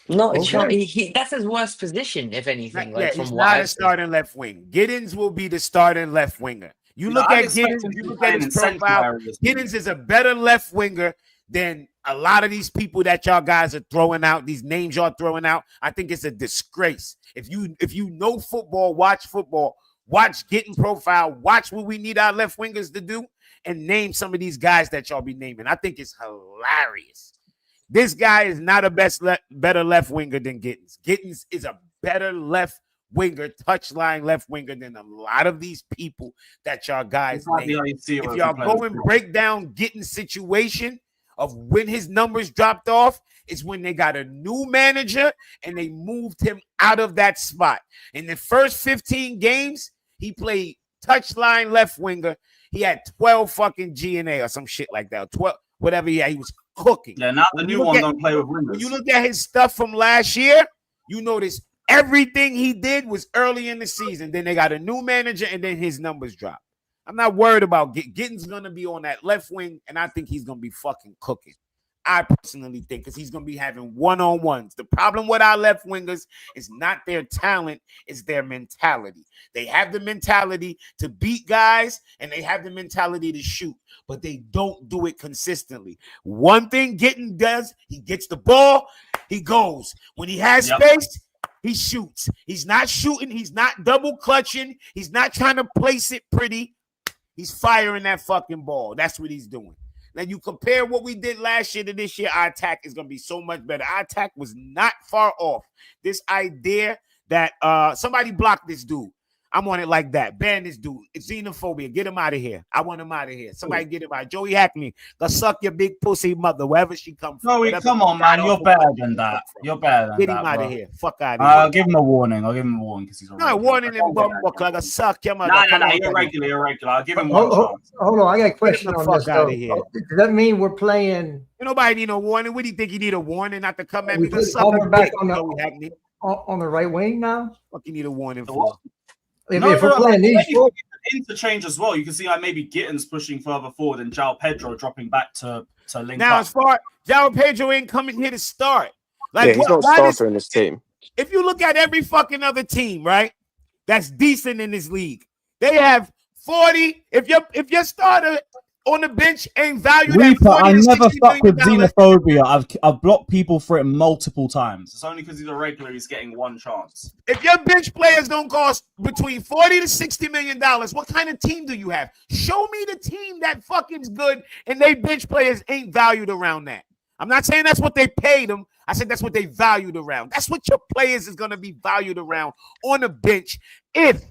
wing. No, it's not. That's his worst position, if anything. He's not a starting left wing. Gittins will be the starting left winger. You look at Gittins, you look at his profile. Gittins is a better left winger than a lot of these people that y'all guys are throwing out, these names y'all throwing out, I think it's a disgrace. If you know football, watch Getting Profile, watch what we need our left wingers to do, and name some of these guys that y'all be naming. I think it's hilarious. This guy is not a better left winger than Gittins. Gittins is a better left winger, touchline left winger than a lot of these people that y'all guys name. If y'all go and break down Gittins' situation of when his numbers dropped off, is when they got a new manager and they moved him out of that spot. In the first 15 games, he played touchline left winger. He had 12 fucking G&A or some shit like that. 12, whatever he had, he was cooking. Yeah, now the new one don't play with wingers. When you look at his stuff from last year, you notice everything he did was early in the season. Then they got a new manager and then his numbers dropped. I'm not worried about Gittins going to be on that left wing, and I think he's going to be fucking cooking. I personally think, because he's going to be having one-on-ones. The problem with our left wingers is not their talent, it's their mentality. They have the mentality to beat guys, and they have the mentality to shoot, but they don't do it consistently. One thing Gittins does, he gets the ball, he goes. When he has space, he shoots. He's not shooting, he's not double clutching, he's not trying to place it pretty. He's firing that fucking ball. That's what he's doing. Now, you compare what we did last year to this year, our attack is going to be so much better. Our attack was not far off. This idea that somebody blocked this dude. I'm on it like that. Ban this dude. It's xenophobia. Get him out of here. I want him out of here. Somebody get him out. Joey Hackney, go suck your big pussy mother, wherever she comes from. Joey, come on, man. You're better than that. You're better than that. Get him out bro. of here. Fuck out of here. I'll give him a warning. because he's No, warning him, I suck your mother. No, you're regular. I'll give him one chance. Hold on, I got a question on this. Out of here. Does that mean we're playing? Nobody need no warning. What do you think? You need a warning not to come at We me? put Palmer back on the right wing now? Fuck, you need a warning for? If we're playing these four, interchange as well. You can see like maybe Gittins pushing further forward and Joao Pedro dropping back to link now, up. as far Joao Pedro ain't coming here to start. Like, yeah, he's not starter in this team. If you look at every fucking other team, right, that's decent in this league, they have 40. If your starter on the bench ain't valued at 40 I never fuck with $60 million, xenophobia. I've blocked people for it multiple times. It's only because he's a regular he's getting one chance. if your bench players don't cost between 40 to 60 million dollars, what kind of team do you have? Show me the team that fucking's good and they bench players ain't valued around that. I'm not saying that's what they paid them. I said that's what they valued around. That's what your players is going to be valued around on the bench if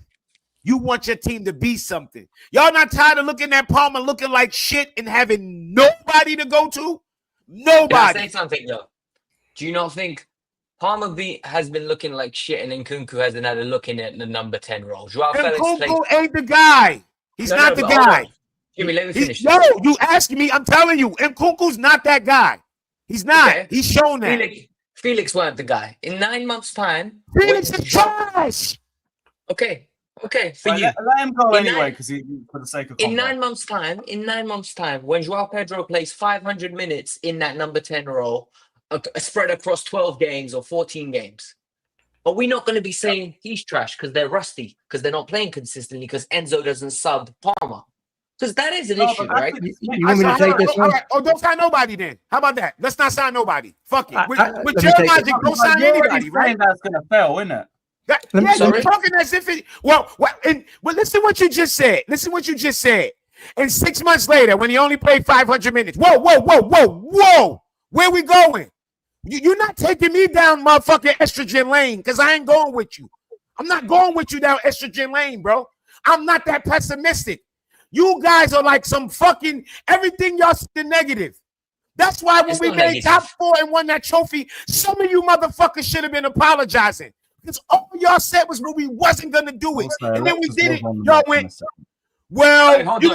you want your team to be something. Y'all not tired of looking at Palmer looking like shit and having nobody to go to? Nobody. Can I say something though? Do you not think Palmer has been looking like shit and Nkunku hasn't had a look in at the number 10 role? Joao Felix Nkunku ain't the guy. He's not the guy. Jimmy, let me finish. No, you asking me. I'm telling you, Nkunku's not that guy. He's not. Okay. He's shown that. Felix weren't the guy. In 9 months' time. Felix is trash. Okay, for you. Let him go anyway, because for the sake of in 9 months' time, when Joao Pedro plays 500 minutes in that number 10 role, spread across 12 games or 14 games, are we not going to be saying he's trash because they're rusty, because they're not playing consistently, because Enzo doesn't sub Palmer? Because that is an issue, right? You want me to take this one? Oh, don't sign nobody then. How about that? Let's not sign nobody. Fuck it. With let me your take logic, don't sign anybody, right? That's going to fail, isn't it? Yeah, Sorry? you're talking as if it. Well, listen what you just said. Listen what you just said. And 6 months later, when he only played 500 minutes, whoa, where we going? You're not taking me down motherfucking estrogen lane because I ain't going with you. I'm not going with you down estrogen lane, bro. I'm not that pessimistic. You guys are like some fucking everything y'all see the negative. That's why when we made top 4 and won that trophy, some of you motherfuckers should have been apologizing. Because all y'all said was when we wasn't gonna do it. And then we did it. Y'all went, well, be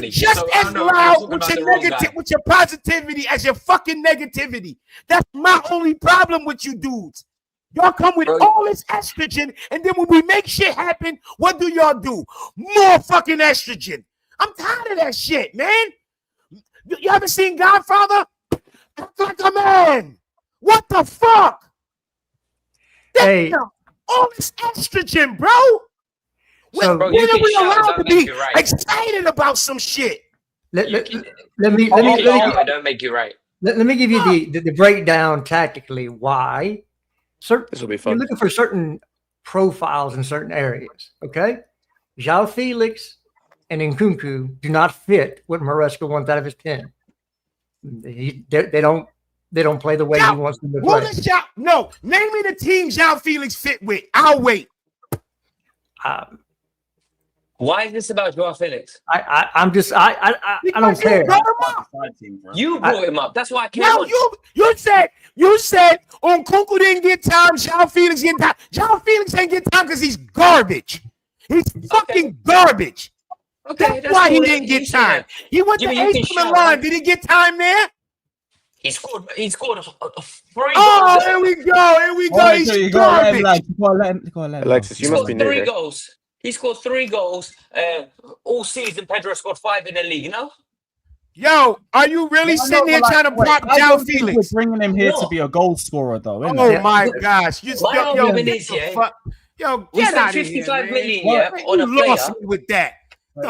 just as loud with your positivity as your fucking negativity. That's my only problem with you dudes. Y'all come with all this estrogen, and then when we make shit happen, what do y'all do? More fucking estrogen. I'm tired of that shit, man. You haven't seen Godfather? Act like a man. What the fuck? Hey, all this estrogen, bro. When are we allowed to be excited about some shit? let me don't make you right. let me give you the breakdown tactically why. This will be You're fun. looking for certain profiles in certain areas. Okay, Joao Felix and Nkunku do not fit what Maresca wants out of his 10. They don't play the way he wants them to Who play. does no, name me the team Joao Felix fit with. I'll wait. Why is this about Joao Felix? I don't care. You brought him up. That's why I came No, on. you said Nkunku didn't get time. Joao Felix didn't time. Joao Felix ain't get time because he's garbage. He's fucking garbage. Okay, That's why he cool. didn't get time. He went to Jimmy, you can AC Milan. shout. Did he get time there? He scored a 3 Oh, goals. here we go. He's garbage. Alexis, He you must scored be new 3 here. goals. He scored 3 goals all season. Pedro scored 5 in the league, you know? Yo, are you really sitting here trying to prop Joao Felix? We're bringing him here to What? be a goal scorer, though. Isn't Oh it? my gosh! My argument is, yeah, yo, we get spent out of here, 55 man. million, yeah, Man, on a you lost player. me with that.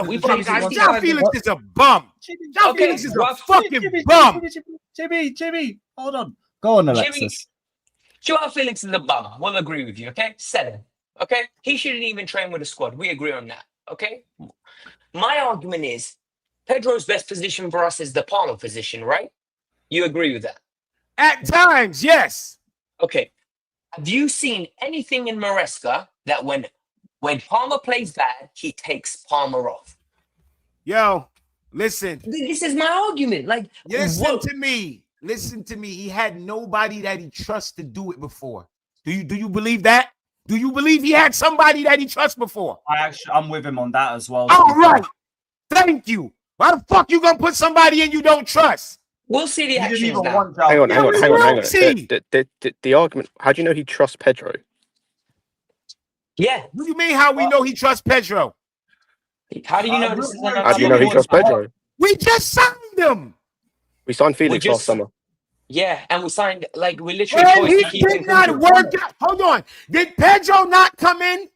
We The fuck, paid guys, 55 Joao Felix is a bum. Joao Okay, Felix is a Joao- fucking bum. Jimmy, hold on. Go on, Alexis. Joao Felix is a bum. We'll agree with you, okay? 7. Okay? He shouldn't even train with the squad. We agree on that, okay? My argument is Pedro's best position for us is the Palmer position, right? You agree with that? At times, yes. Okay. Have you seen anything in Maresca that when Palmer plays bad, he takes Palmer off? Yo, listen. This is my argument. Like, Listen what- to me. Listen to me. He had nobody that he trusts to do it before. Do you believe that? Do you believe he had somebody that he trusts before? I'm with him on that as well. All right. Thank you. Why the fuck you gonna put somebody in you don't trust? We'll see the He didn't actions even now. want Joao. Hang on. See. The argument. How do you know he trusts Pedro? Yeah. What do you mean how we know he trusts Pedro? How do you know this is How another How do you know he trusts Pedro? We just signed him. We signed Felix just- last summer. Yeah, and we signed, like, we literally And forced he to keep did him not from- work out. Hold on. Did Pedro not come in?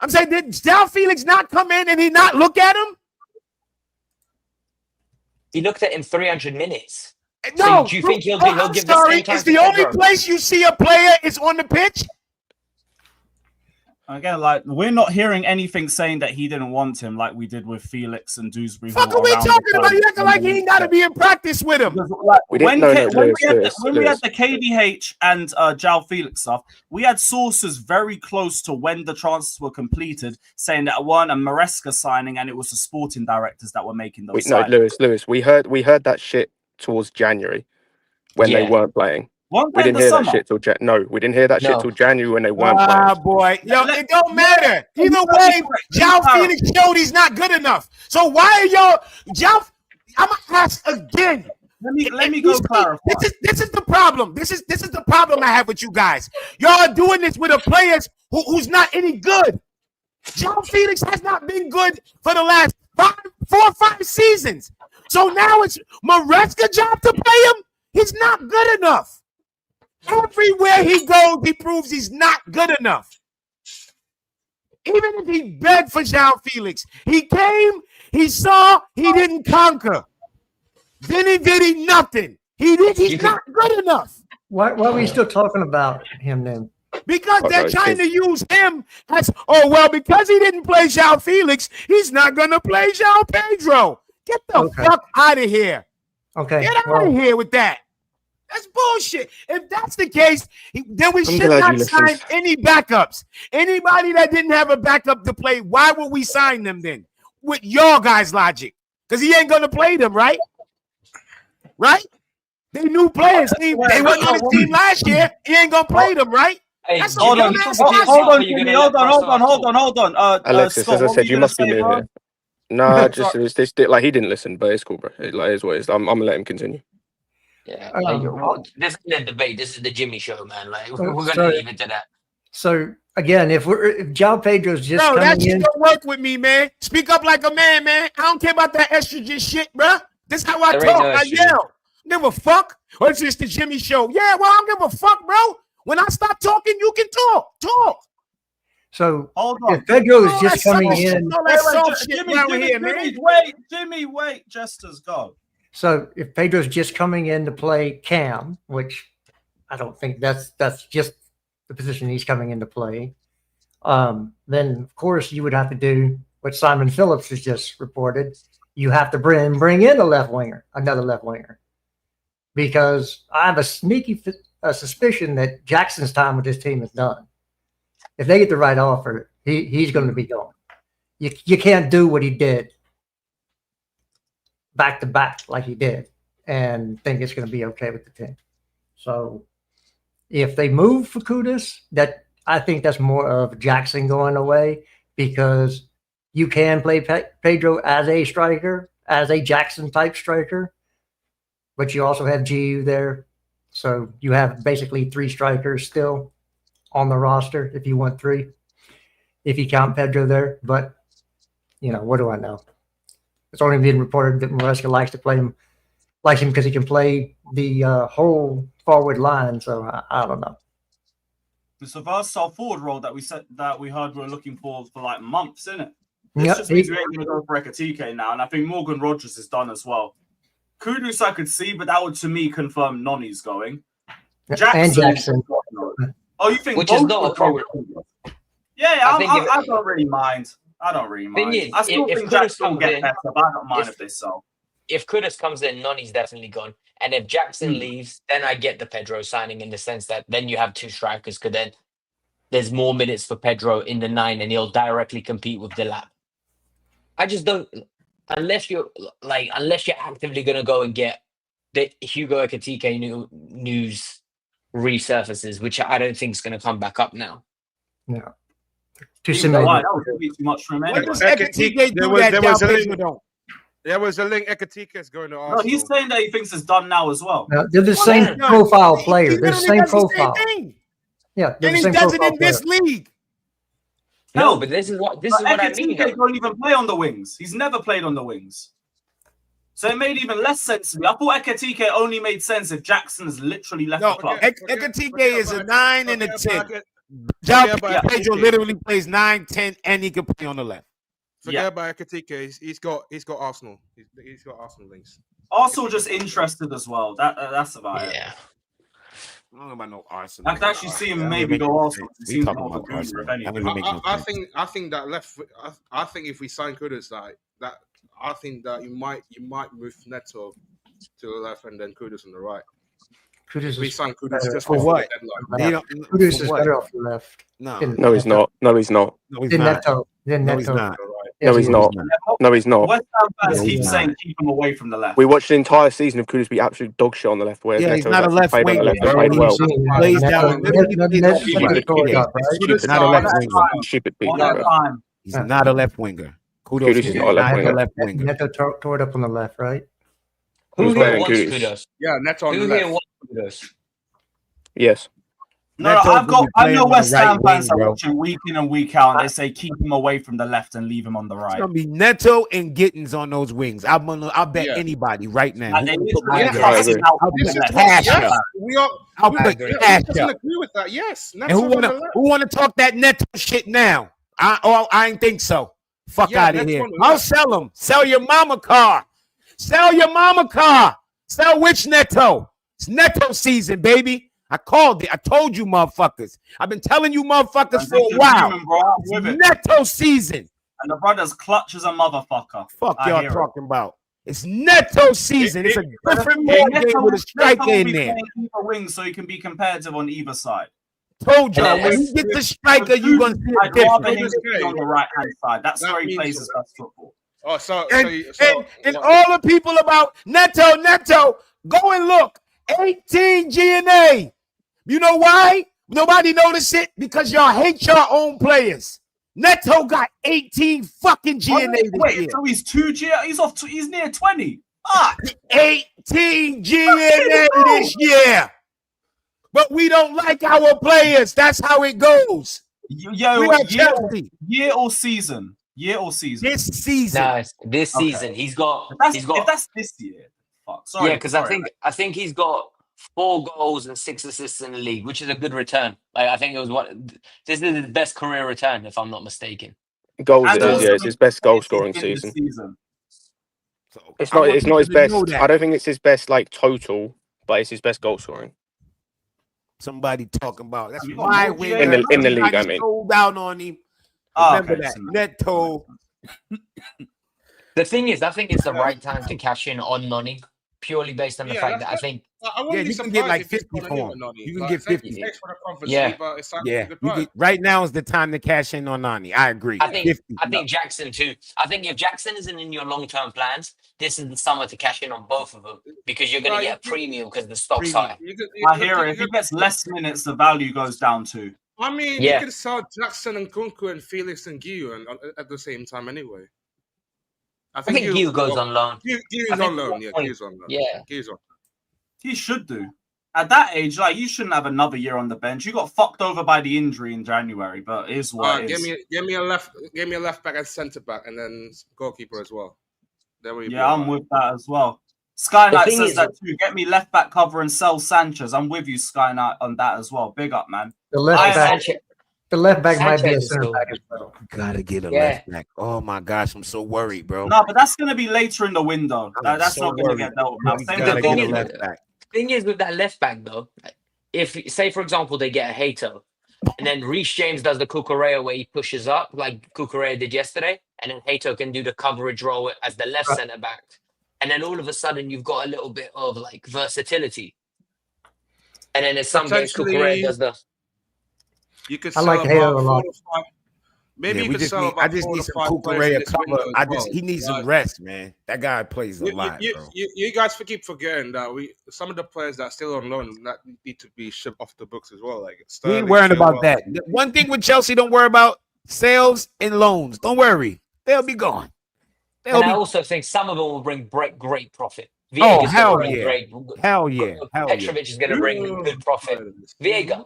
I'm saying, did Joao Felix not come in and he not look at him? He looked at him 300 minutes. No. do you think he'll I'm give the sorry. same time It's to the only Pedro? place you see a player is on the pitch. Again, like, we're not hearing anything saying that he didn't want him like we did with Felix and Dewsbury. Fuck are we talking about? You acting like he ain't got to be in practice with him. We didn't When we had the KDH and Joao Felix stuff, we had sources very close to when the transfers were completed saying that it weren't a Maresca signing and it was the sporting directors that were making those signings. Lewis. We heard that shit towards January when they weren't playing. We didn't hear that shit till no. We didn't hear that shit till January when they weren't playing. Ah, boy. Yo, it don't matter. Either way, Joao Felix showed he's not good enough. So why are y'all, I'm going to ask again. Let me go clarify. This is the problem. This is the problem I have with you guys. Y'all are doing this with a player who's not any good. Joao Felix has not been good for the last 4 or 5 seasons. So now it's Maresca's job to play him. He's not good enough. Everywhere he goes, he proves he's not good enough. Even if he begged for Joao Felix, he came, he saw, he didn't conquer. Then he did nothing. He's not good enough. Why are we still talking about him then? Because they're trying to use him as, because he didn't play Joao Felix, he's not going to play Joao Pedro. Get the fuck out of here. Okay. Get out of here with that. That's bullshit. If that's the case, then we should glad not you sign listened. any backups. Anybody that didn't have a backup to play, why would we sign them then? With your guys' logic. Because he ain't going to play them, right? Right? They new players. They wasn't on the team last year. He ain't going to play them, right? Hey, That's Hold on, Jimmy, hold on. Alexis, Scott, as I what said, were you gonna must be say, new bro? here. Nah, just it was this like he didn't listen, but it's cool, bro. It is what it is. I'm gonna let him continue. Yeah, Um, this isn't a debate. This is the Jimmy show, man. Like, we're going to sorry. leave it to that. So again, if Joao Pedro's just Bro, that coming shit in, don't work with me, man. Speak up like a man, man. I don't care about that estrogen shit, bro. This how I There ain't talk. no I estrogen. yell. Give a fuck. Or it's just the Jimmy show. Yeah, well, I don't give a fuck, bro. When I stop talking, you can talk. Talk. So hold on. if Pedro is just coming in, Jimmy, wait, Jester's go. So if Pedro's just coming in to play Cam, which I don't think that's just the position he's coming in to play, then of course you would have to do what Simon Phillips has just reported. You have to bring in another left winger, because I have a sneaky suspicion that Jackson's time with this team is done. If they get the right offer, he's going to be gone. You can't do what he did back to back like he did and think it's going to be okay with the team. So if they move for Kudus, I think that's more of Jackson going away, because you can play Pedro as a striker, as a Jackson type striker, but you also have GU there. So you have basically 3 strikers still on the roster if you want 3, if you count Pedro there. But, what do I know? It's only been reported that Maresca likes him because he can play the whole forward line. So I don't know. It's a versatile forward role that we heard we're looking for like months, isn't it? This Yep. just means we ain't going to go for Ekatike now, and I think Morgan Rogers is done as well. Kudus I could see, but that would to me confirm Noni's going. Jackson. Oh, you think which both is not a problem? Yeah, I don't really mind. I still think Jackson will get better, but I don't mind if they sell. If Kudus comes in, Noni's definitely gone. And if Jackson leaves, then I get the Pedro signing, in the sense that then you have 2 strikers, because then there's more minutes for Pedro in the 9 and he'll directly compete with Delap. I just don't, unless you're actively going to go and get the Hugo Ekatike news resurfaces, which I don't think is going to come back up now. No. Too similar. That would be too much for him anyway. There was a link. Ekatike is going to Arsenal. No, he's saying that he thinks it's done now as well. No, they're the same profile player. They're the same profile. Yeah, and he does it in this league. No, but this is what I mean. Ekatike don't even play on the wings. He's never played on the wings. So it made even less sense to me. I thought Ekatike only made sense if Jackson's literally left the club. Ekatike is a 9 and a 10. Joao Pedro literally plays 9, 10, and he can play on the left. Forget about Ekatike. He's got Arsenal. He's got Arsenal links. Arsenal just interested as well. That's about it. Yeah. I don't know about no Arsenal. I could actually see him maybe go Arsenal. I think that left. I think if we sign Kudus like that, I think that you might move Neto to the left and then Kudus on the right. We signed Kudus just for what? Kudus is better off the left. No, he's not. No, he's not. No, he's not. No, he's not. No, he's not. No, he's not. West Ham fans keep saying keep him away from the left. We watched the entire season of Kudus be absolute dog shit on the left. Where he's not a left winger. Plays down. Stupid people. He's not a left winger. Kudus is not a left winger. Neto tore it up on the left, right? Who here wants Kudus? Yeah, Neto on the left. Who here wants Kudus? Yes. No, I know West Ham fans are watching week in and week out, and they say keep him away from the left and leave him on the right. It's gonna be Neto and Gittins on those wings. I'll bet anybody right now. I'll put cash up. Agree with that. Yes. And who wanna talk that Neto shit now? I ain't think so. Fuck out of here. I'll sell him. Sell your mama car. Sell your mama car. Sell which Neto? It's Neto season, baby. I called it. I told you motherfuckers. I've been telling you motherfuckers for a while. It's Neto season. And the brother's clutch as a motherfucker. Fuck y'all talking about. It's Neto season. It's a different ball game with a striker in there. Keeper wings so he can be competitive on either side. Told y'all, when you get the striker, you're going to see a difference. On the right-hand side. That's where he plays his best football. And all the people about Neto, go and look. 18 GNA. You know why? Nobody noticed it? Because y'all hate your own players. Neto got 18 fucking GNA this year. So he's 2 GNA. He's near 20. 18 GNA this year. But we don't like our players. That's how it goes. Year or season? This season. No, this season. He's got. If that's this year. Fuck. Sorry. Yeah, because I think he's got 4 goals and 6 assists in the league, which is a good return. Like I think it was this is his best career return, if I'm not mistaken. Goals, And it is. also Yeah, it's his best goal scoring in the season. season. So It's I not. want It's not his people to know best. that. I don't think it's his best like total, but it's his best goal scoring. Somebody talking about that's You got my more win. GA in the league. I mean, sold out on him. Oh, Remember okay, that so Neto. The thing is, I think it's the right time to cash in on Noni, purely based on the fact that I think I wouldn't be you can surprised get like if he's 50 gonna for hit him. with Nani. You can Like, get thank 50. you for the Conference Yeah. League, but it's time to Yeah, say goodbye. right now is the time to cash in on Nani. I agree. I think 50. I think Jackson too. I think if Jackson isn't in your long-term plans, this is the summer to cash in on both of them because you're going to Right, get a premium because the stock's Premium. high. I hear it. If he gets less minutes, the value goes down too. I mean, Yeah. you could sell Jackson and Kunku and Felix and Guillaume at the same time anyway. I think Gio goes on loan. Guillaume's I on think loan. at Yeah, that point- Guillaume's on loan. Yeah. Guillaume's on. He should do. At that age, like you shouldn't have another year on the bench. You got fucked over by the injury in January, but it is what it is. Give me a left back and centre back, and then goalkeeper as well. There we Yeah, I'm with that as well. Sky The Knight thing says is- that too. Get me left back cover and sell Sanchez. I'm with you, Sky Knight, on that as well. Big up, man. The left I- back, the left back might be a Sanchez is center still- back as well. Gotta get a Yeah. left back. Oh my gosh, I'm so worried, bro. No, but that's going to be later in the window. I'm That's so not going to worried. get dealt with now. We Same gotta with thing get a is- goalkeeper. left back. Thing is with that left back though, if say for example they get a Hato, and then Reece James does the Cucurella where he pushes up like Cucurella did yesterday, and then Hato can do the coverage role as the left Right. centre back, and then all of a sudden you've got a little bit of like versatility, and then in some games Potentially- Cucurella does the. You could I sell like Halo about a lot. 4 to 5. Maybe Yeah, you we could just sell need, about I just 4 need to some 5 players in Cucurella this window cover. as well. He needs some Like, rest, man. That guy plays a lot, bro. you guys keep forgetting that some of the players that are still on loan that need to be shipped off the books as well. Like We Sterling, ain't worrying about Chilwell. that. The one thing with Chelsea, don't worry about sales and loans. Don't worry. They'll be gone. They'll And I be also think some of them will bring great profit. Oh, Viega's gonna hell bring yeah. great. hell yeah. Hell yeah. Petrovic is going to bring good profit. Viega.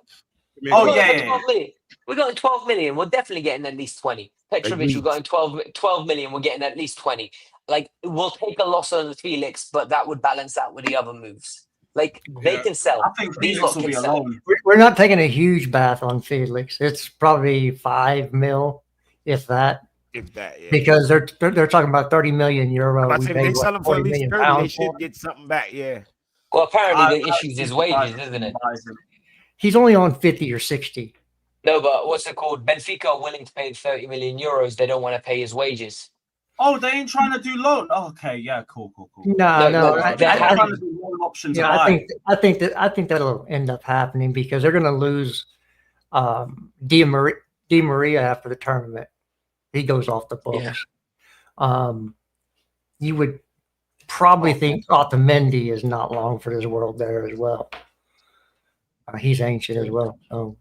Oh, We got yeah, him yeah, for 12 million. We got him 12 million. We're definitely getting at least 20. Petrovic, we Agreed. got him 12 million. We're getting at least 20. Like, we'll take a loss on Felix, but that would balance out with the other moves. Like, they Yeah. can sell. I think These Felix lot will can be sell. alone. We're not taking a huge bath on Felix. It's probably 5 mil, if that, If that, yeah. because they're talking about 30 million euro. But We if paid, they what, sell him for 40 at least million 30, they pounds should for him? get something back, yeah. Well, apparently the I issue is his think wages, I isn't it? advise him. He's only on 50 or 60. No, but what's it called? Benfica are willing to pay 30 million euros. They don't want to pay his wages. Oh, they ain't trying to do loan. Oh, okay, yeah, cool. No, No, I, they're They're happy. trying to do loan options. yeah, I think that'll end up happening because they're going to lose Di Maria after the tournament. He goes off the books. Yeah. You would probably think Otamendi is not long for this world there as well. He's ancient as well. So,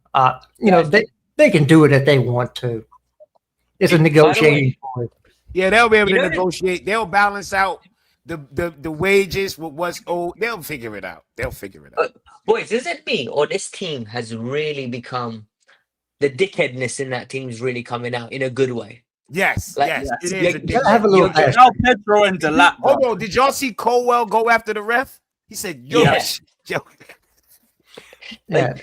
they can do it if they want to. It's a negotiating point. Yeah, they'll be able You to know- negotiate. They'll balance out the wages with what's owed. They'll figure it out. Boys, is it me or this team has really become the dickheadness in that team's really coming out in a good way? Yes, Like, yes. It yeah, is. you a gotta have a little You're- passion. Joao Pedro and Delap. Hold on. Did y'all see Colwell go after the ref? He said, "Yo, Yes. yo." Yeah.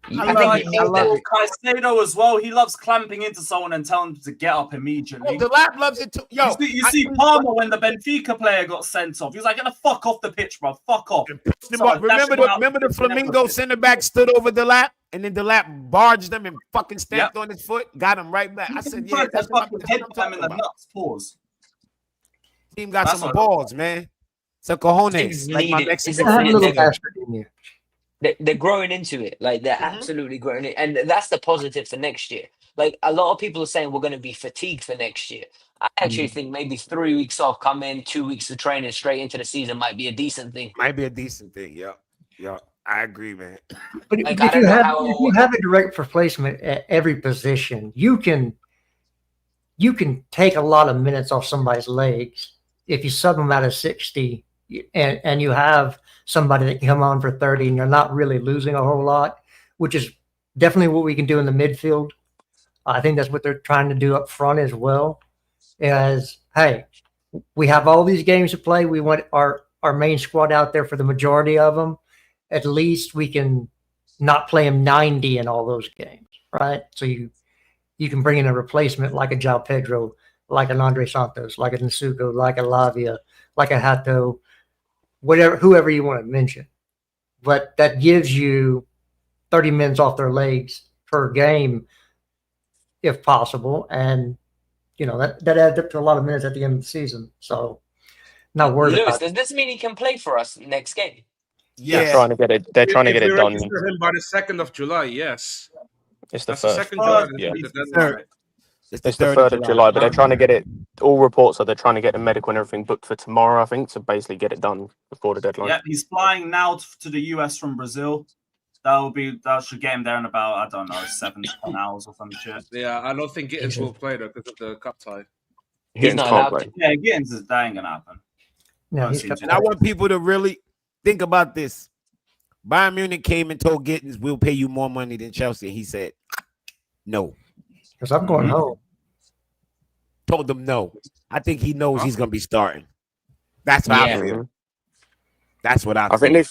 I think you I need love that. Caicedo as well. He loves clamping into someone and telling them to get up immediately. Oh, the lap loves it too. Yo, You see Palmer when the Benfica player got sent off. He was like, "Get the fuck off the pitch, bro. Fuck off." So I dashed him out. Remember the Flamingo center back stood over the lap, and then the lap barged him and fucking stamped on his foot, got him right back. I said, "Yeah, that's what fucking I'm head time in talking the about." nuts. Pause. Team got That's some what- balls, man. Some cojones, Teams like my need it. Mexican Have a Yeah, little they- passion in you. They're growing into it. Like, they're absolutely growing it. And that's the positive for next year. Like, a lot of people are saying we're going to be fatigued for next year. I actually think maybe 3 weeks off, come in, 2 weeks of training straight into the season might be a decent thing. Might be a decent thing. Yeah, I agree, man. But Like, if I don't you know have how- if you have a direct replacement at every position, you can take a lot of minutes off somebody's legs if you sub them out of 60 and you have somebody that can come on for 30 and you're not really losing a whole lot, which is definitely what we can do in the midfield. I think that's what they're trying to do up front as well. Is, hey, we have all these games to play. We want our main squad out there for the majority of them. at least we can not play him 90 in all those games, right? So you can bring in a replacement like a Joao Pedro, like an Andre Santos, like a Nsuko, like a Lavia, like a Hato, whoever you want to mention. But that gives you 30 minutes off their legs per game, if possible. And, that adds up to a lot of minutes at the end of the season. So not worried Lewis, about does this mean he can play for us next game? They're Yeah. trying to get it. They're trying to If get we it done. register him by the 2nd of July, yes. It's the That's the first. 2nd July. Yeah. The deadline. It's the 3rd of July, but they're trying to get it. All reports are they're trying to get the medical and everything booked for tomorrow, I think, to basically get it done before the deadline. Yeah, he's flying now to the US from Brazil. That should get him there in about, I don't know, 7 to 10 hours or some shit. Yeah, I don't think Gittins will play though because of the cup tie. He's not allowed to. Yeah, Gittins that ain't gonna happen. No, And I want people to really think about this. Bayern Munich came and told Gittins, we'll pay you more money than Chelsea. He said, no. Because I'm going home. Told them no. I think he knows he's going to be starting. That's what I feel. That's what I think.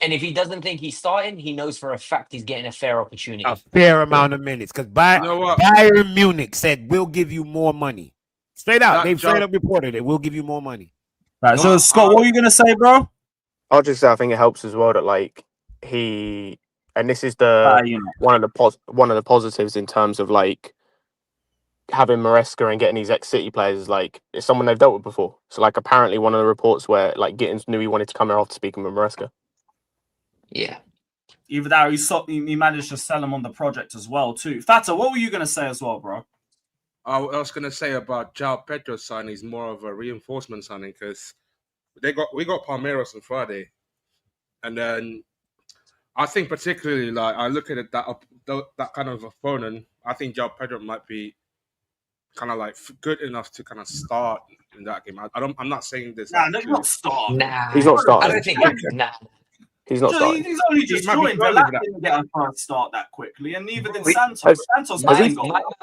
And if he doesn't think he's starting, he knows for a fact he's getting a fair opportunity. A fair amount of minutes. Because Bayern Munich said, we'll give you more money. Straight out. They've straight up reported it. We'll give you more money. Right, so, Scott, what were you going to say, bro? I'll just say I think it helps as well that, like, and this is the one of the positives in terms of, like, having Maresca and getting these ex-City players is, like, it's someone they've dealt with before. So, like, apparently one of the reports where, like, Gittins knew he wanted to come here after speaking with Maresca. Yeah. Either that or he managed to sell him on the project as well, too. Fata, what were you going to say as well, bro? I was going to say about Joao Pedro's signing is more of a reinforcement signing because we got Palmeiras on Friday. And then I think particularly, like, I look at it, that kind of opponent, I think Joao Pedro might be kind of like good enough to kind of start in that game. I'm not saying this. Nah, he's not starting. Nah, he's not starting. I don't think. Nah, he's not starting. He's only just joined. Velak didn't get a first start that quickly, and neither did Santos. my man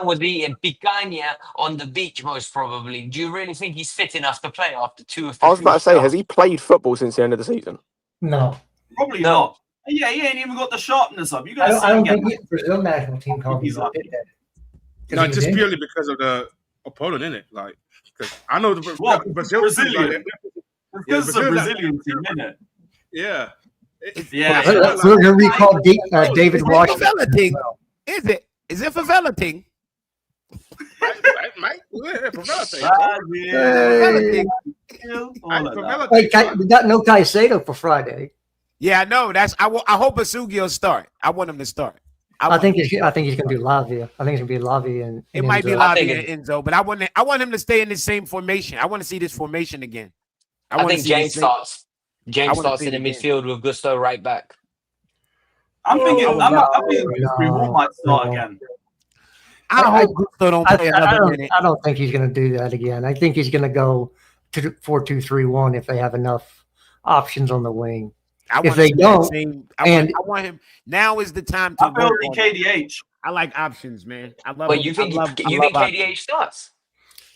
was eating picanha on the beach, most probably. Do you really think he's fit enough to play after 2 or 3? I was about to say, has he played football since the end of the season? No. Probably not. Yeah, he ain't even got the sharpness up. You guys I don't think the Brazil national team called him. No, just purely because of the opponent, innit? Like, because I know the Brazilian. Because it's a Brazilian team, innit? Yeah. We're going to recall David Washington. Is it? Is it favela thing? Wait, we got no Caicedo for Friday. Yeah, I know. I hope Asugio start. I want him to start. I think he's going to do Lavia. I think it's going to be Lavia and it might be Lavia and Enzo, but I want him to stay in the same formation. I want to see this formation again. I think James starts. James starts in the midfield with Gusto right back. I'm thinking 3-1 might start again. I hope Gusto don't play another minute. I don't think he's going to do that again. I think he's going to go to 4-2-3-1 if they have enough options on the wing. If they don't, I want him. Now is the time to. I feel like KDH. I like options, man. I love. But you think KDH starts?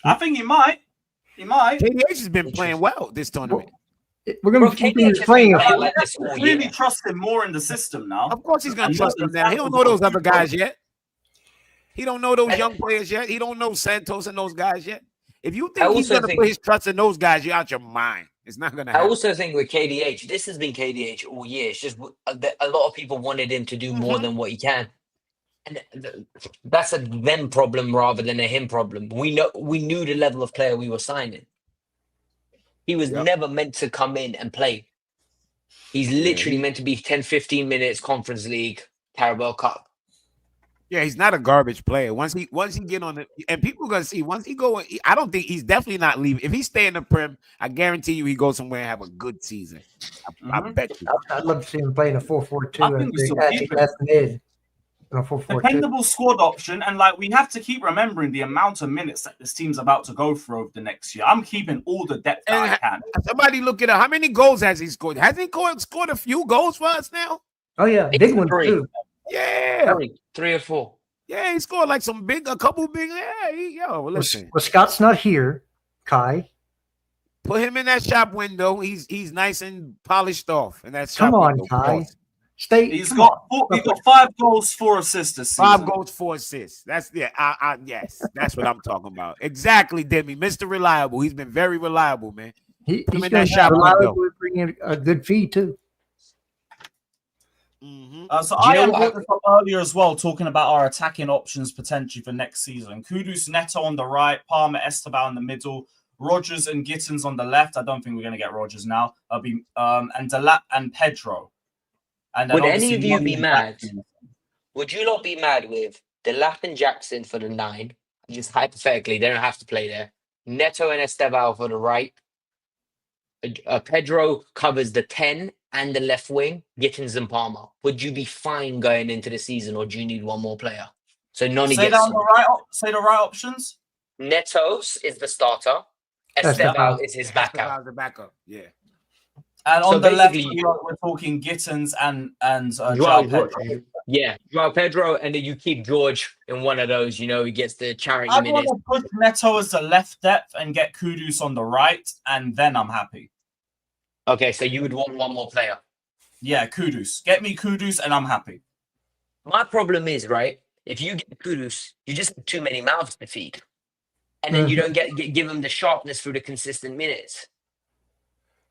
I think he might. He might. KDH has been playing well this tournament. We're going to be playing. I really trust him more in the system now. Of course, he's going to trust him now. He don't know those other guys yet. He don't know those young players yet. He don't know Santos and those guys yet. If you think he's going to put his trust in those guys, you're out your mind. It's not going to happen. I also think with KDH, this has been KDH all year. It's just a lot of people wanted him to do more than what he can. And that's a them problem rather than a him problem. We knew the level of player we were signing. He was never meant to come in and play. He's literally meant to be 10, 15 minutes, Conference League, Carabao Cup. Yeah, he's not a garbage player. Once he get on it, and people are gonna see once he go. I don't think he's definitely not leaving. If he stay in the Prem, I guarantee you he goes somewhere and have a good season. I bet you. I'd love to see him play in a 4-4-2 left mid. Dependable squad option, and like we have to keep remembering the amount of minutes that this team's about to go through over the next year. I'm keeping all the depth that I can. Somebody look at how many goals has he scored? Has he scored a few goals for us now? Oh yeah, big one too. Yeah, 3 or 4. Yeah, he scored like a couple big. Yeah, listen. Well, Scott's not here, Kai. Put him in that shop window. He's nice and polished off. And that's come on, Ty. He's got 5 goals, 4 assists this season. 5 goals, 4 assists. That's yes, that's what I'm talking about. Exactly, Demi, Mr. Reliable. He's been very reliable, man. He's in that shop window. Bringing a good fee too. So I brought this up earlier as well, talking about our attacking options potentially for next season. Kudus, Neto on the right, Palmer, Esteban in the middle, Rogers and Gittins on the left. I don't think we're going to get Rogers now. I'll be and Delap and Pedro. And would any of you be mad? Would you not be mad with Delap and Jackson for the 9? Just hypothetically, they don't have to play there. Neto and Estevao for the right. Pedro covers the 10 and the left wing. Gittins and Palmer. Would you be fine going into the season, or do you need one more player? So Noni say gets say the right options. Neto is the starter. Estevao is his backup. Estevao's the backup. Yeah. And on the left, we're talking Gittins and Joao Pedro. Yeah, Joao Pedro, and then you keep George in one of those. You know, he gets the charity minutes. I want to put Neto as the left depth and get Kudus on the right, and then I'm happy. Okay, so you would want one more player. Yeah, Kudus. Get me Kudus, and I'm happy. My problem is, right, if you get Kudus, you just have too many mouths to feed. And then you don't give him the sharpness through the consistent minutes.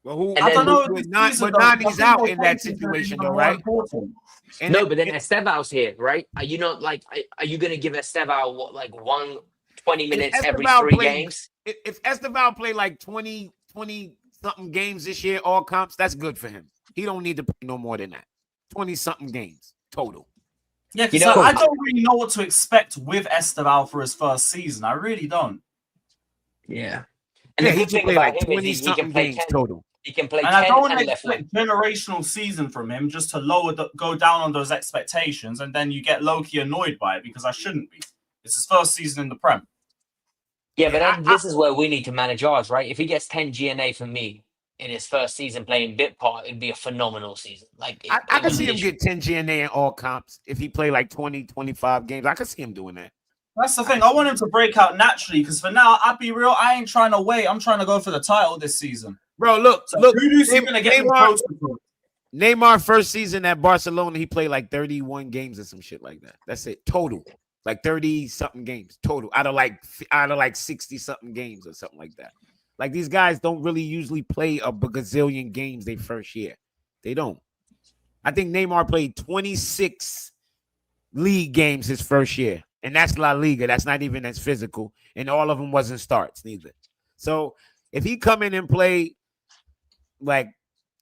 Well, I don't know. But Nani's out in that situation, though, right? No, but then Estevao's here, right? Are you not like? Are you going to give Estevao like 20 minutes every 3 games? If Estevao play like 20 something games this year, all comps, that's good for him. He don't need to play no more than that. 20 something games total. Yeah, because I don't really know what to expect with Estevao for his first season. I really don't. Yeah. And he can play like 20 something games total. He can play 10 and I don't want to expect generational season from him just to go down on those expectations, and then you get low-key annoyed by it because I shouldn't be. It's his first season in the Prem. Yeah, but then this is where we need to manage ours, right? If he gets 10 GNA for me in his first season playing bit part, it'd be a phenomenal season. Like I can see him get 10 GNA in all comps if he play like 20, 25 games. I can see him doing that. That's the thing. I want him to break out naturally because for now, I'll be real. I ain't trying to wait. I'm trying to go for the title this season. Bro, look. Neymar first season at Barcelona, he played like 31 games or some shit like that. That's it. Total. Like 30 something games total out of like 60 something games or something like that. Like these guys don't really usually play a gazillion games their first year. They don't. I think Neymar played 26 league games his first year. And that's La Liga. That's not even as physical. And all of them wasn't starts neither. So if he come in and play like,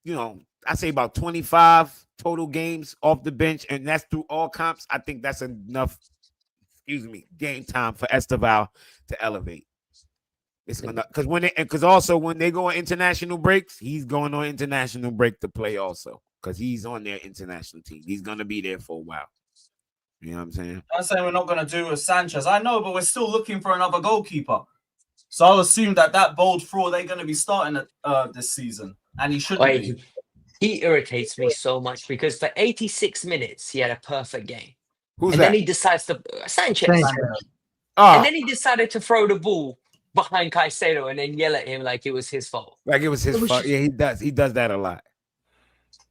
I say about 25 total games off the bench, and that's through all comps, I think that's enough, game time for Estevao to elevate. It's gonna because also when they go on international breaks, he's going on international break to play also because he's on their international team. He's gonna be there for a while. You know what I'm saying? I'm saying we're not gonna do with Sanchez. I know, but we're still looking for another goalkeeper. So I'll assume that bold fraud ain't gonna be starting this season, and he shouldn't be. He irritates me so much because for 86 minutes he had a perfect game. Who's and that? Then he decides to Sanchez. Oh. And then he decided to throw the ball behind Caicedo and then yell at him like it was his fault. Like it was his fault. Yeah, he does. He does that a lot.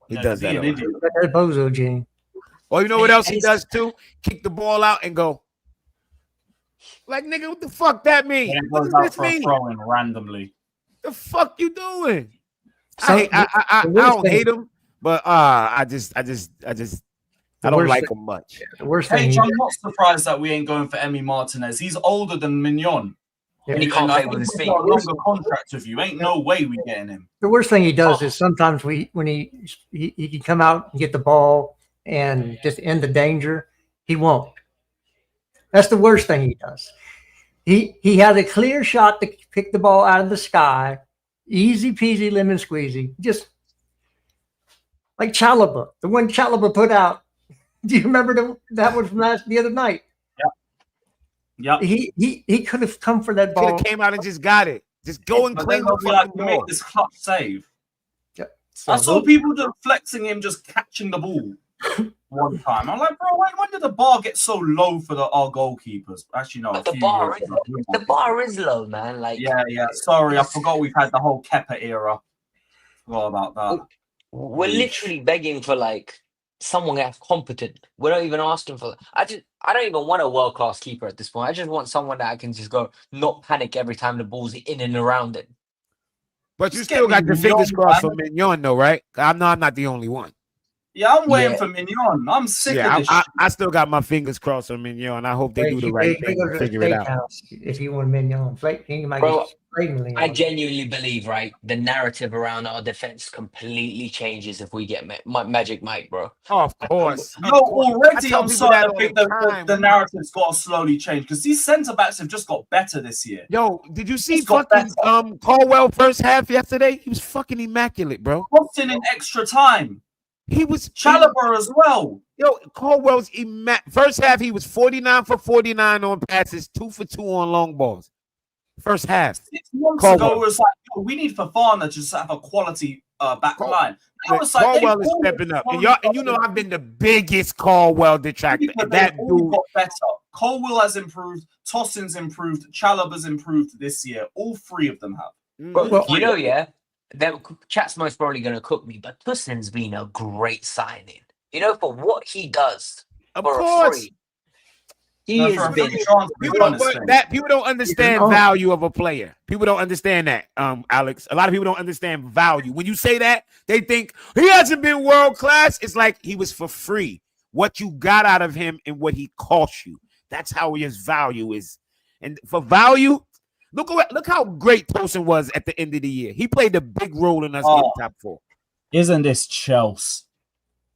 He does that a lot. That bozo Gene. Or you know what else he does too? Kick the ball out and go. Like, nigga, what the fuck that mean? Yeah, what does this mean? Throwing randomly. The fuck you doing? So I don't hate him, but I don't like him much. The worst thing. I'm not surprised that we ain't going for Emi Martinez. He's older than Mignon. And he can't play with his feet. Got a longer contract with you. Ain't no way we getting him. The worst thing he does is sometimes when he can come out and get the ball and just end the danger, he won't. That's the worst thing he does. He had a clear shot to pick the ball out of the sky, easy peasy lemon squeezy, just like Chalaba, the one Chalaba put out. Do you remember that one from the other night? Yeah. He could have come for that ball. Could have came out and just got it. Just go and claim the make this clutch save. Yeah. I saw people just flexing him, just catching the ball. one time. I'm like, bro, when did the bar get so low for our goalkeepers? Actually, no. But the bar is low, man. Like, yeah. Sorry, I forgot we've had the whole Kepa era. Forgot about that. We're literally begging for like someone that's competent. We're not even asking for. I don't even want a world class keeper at this point. I just want someone that I can just go, not panic every time the ball's in and around it. But you still got your fingers crossed for Mignon, though, right? I'm not the only one. Yeah, I'm waiting for Mignon. I'm sick of this shit. I still got my fingers crossed on Mignon. I hope they do the right thing and figure it out. If you want Mignon, bro, I genuinely believe, right, the narrative around our defense completely changes if we get Magic Mike, bro. Oh, of course. Already I'm starting to think the narrative's got to slowly change because these centre-backs have just got better this year. Yo, did you see fucking Caldwell first half yesterday? He was fucking immaculate, bro. Boston in extra time. He was Chalobah as well. Yo, Caldwell's first half, he was 49 for 49 on passes, 2 for 2 on long balls. First half. 6 months ago, it was like, yo, we need Fofana to just have a quality back line. Caldwell is stepping up. And you know I've been the biggest Caldwell detractor. That dude got better. Caldwell has improved. Tossin's improved. Chalobah's improved this year. All 3 of them have. Well, you know, that chat's most probably going to cook me, but Tosin's been a great signing. You know, for what he does. Of course. People don't understand value of a player. People don't understand that, Alex. A lot of people don't understand value. When you say that, they think he hasn't been world class. It's like he was for free. What you got out of him and what he cost you. That's how his value is. And for value, look how great Tosin was at the end of the year. He played a big role in us getting top 4. Isn't this Chelsea?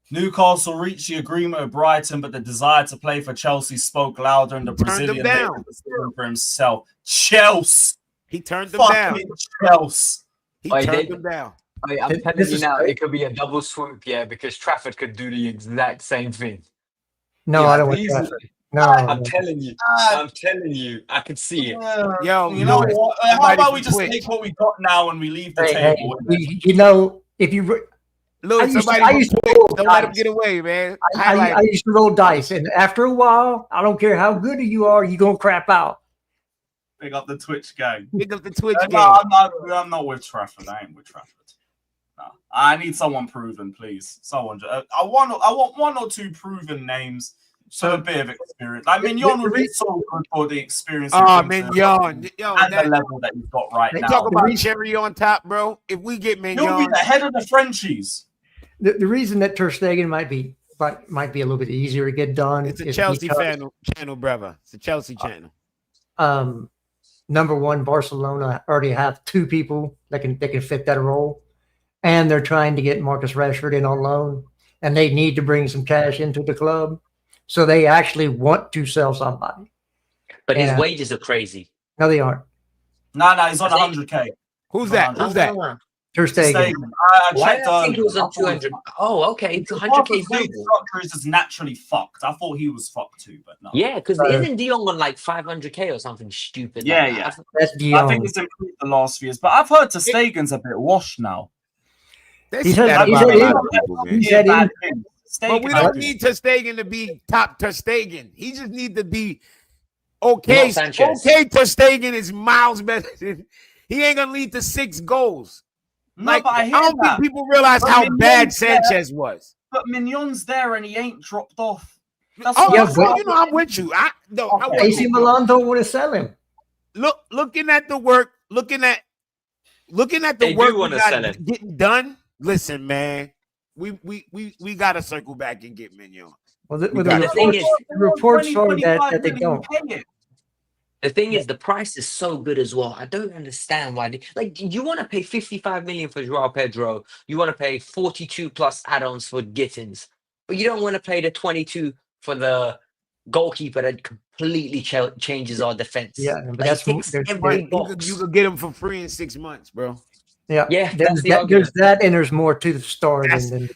Newcastle reached the agreement with Brighton, but the desire to play for Chelsea spoke louder, and the Brazilian down for himself. Chelsea. He turned them down. Chelsea. He turned them down. I'm telling you now, it could be a double swoop, because Trafford could do the exact same thing. No, I don't want Trafford. No, I'm telling you. I could see it. Yo, you know what? How about we just take what we got now and we leave the table? You know, if you... Look, I used to don't let him get away, man. I used to roll dice, and after a while, I don't care how good you are, you're going to crap out. Pick up the Twitch gang. Pick up the Twitch gang. No, I'm not with Trafford. I ain't with Trafford. No, I need someone proven, please. Someone. I want 1 or 2 proven names. So a bit of experience. Like Mignon would be so good for the experience. Mignon, and the level that you've got right now. They talk about cherry on top, bro. If we get Mignon, he'll be the head of the Frenchies. The reason that Ter Stegen might be a little bit easier to get done. It's a Chelsea channel, brother. It's a Chelsea channel. Number one, Barcelona already have 2 people that can fit that role, and they're trying to get Marcus Rashford in on loan, and they need to bring some cash into the club. So they actually want to sell somebody. But his wages are crazy. No, they aren't. No, he's on 100K. Who's that? Ter Stegen. I checked. I think it was on 200. Oh, okay. It's 100K. Structure is just naturally fucked. I thought he was fucked too, but no. Yeah, because isn't De Jong on like 500K or something stupid? Yeah. That's De Jong. I think it's improved the last few years, but I've heard Ter Stegen's a bit washed now. He said but we don't need Ter Stegen to be top Ter Stegen. He just needs to be okay. Okay, Ter Stegen is miles better than he ain't gonna lead to 6 goals. No, but I don't think people realize how bad Sanchez was. But Mignon's there and he ain't dropped off. I'm with you. AC Milan don't want to sell him. Looking at the work, looking at the work we got getting done. Listen, man. We gotta circle back and get Mignon. Well, the reports show that they don't. The thing is, the price is so good as well. I don't understand why. You want to pay 55 million for Joao Pedro, you want to pay 42 plus add-ons for Gittins, but you don't want to pay the 22 for the goalkeeper that completely changes our defense. Yeah, but that's every box. You could get him for free in 6 months, bro. Yeah. There's that, and there's more to the story.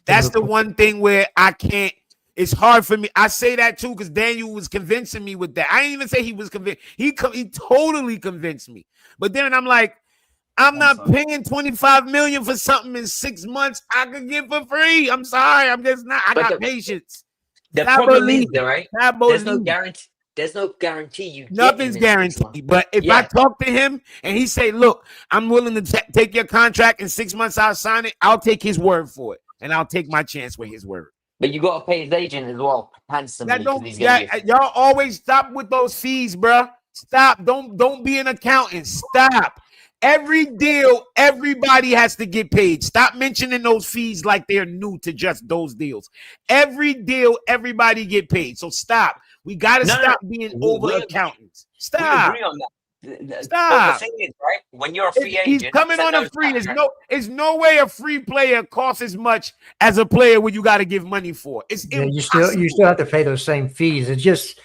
That's the one thing where I can't. It's hard for me. I say that too because Daniel was convincing me with that. I didn't even say he was convinced. He totally convinced me. But then I'm like, I'm not paying 25 million for something in 6 months I could get for free. I'm sorry. I'm just not. I got patience. The problem is, right? There's no guarantee. There's no guarantee you get nothing's guaranteed. But if I talk to him and he say, "Look, I'm willing to take your contract in 6 months, I'll sign it," I'll take his word for it, and I'll take my chance with his word. But you got to pay his agent as well handsomely. Y'all always stop with those fees, bro. Stop. Don't be an accountant. Stop. Every deal, everybody has to get paid. Stop mentioning those fees like they're new to just those deals. Every deal, everybody get paid. So stop. We got to stop being over accountants. Stop. We agree on that. Stop. The thing is, right? When you're a free agent, he's coming on a free. There's no way a free player costs as much as a player where you got to give money for. It's impossible. You still have to pay those same fees. It's just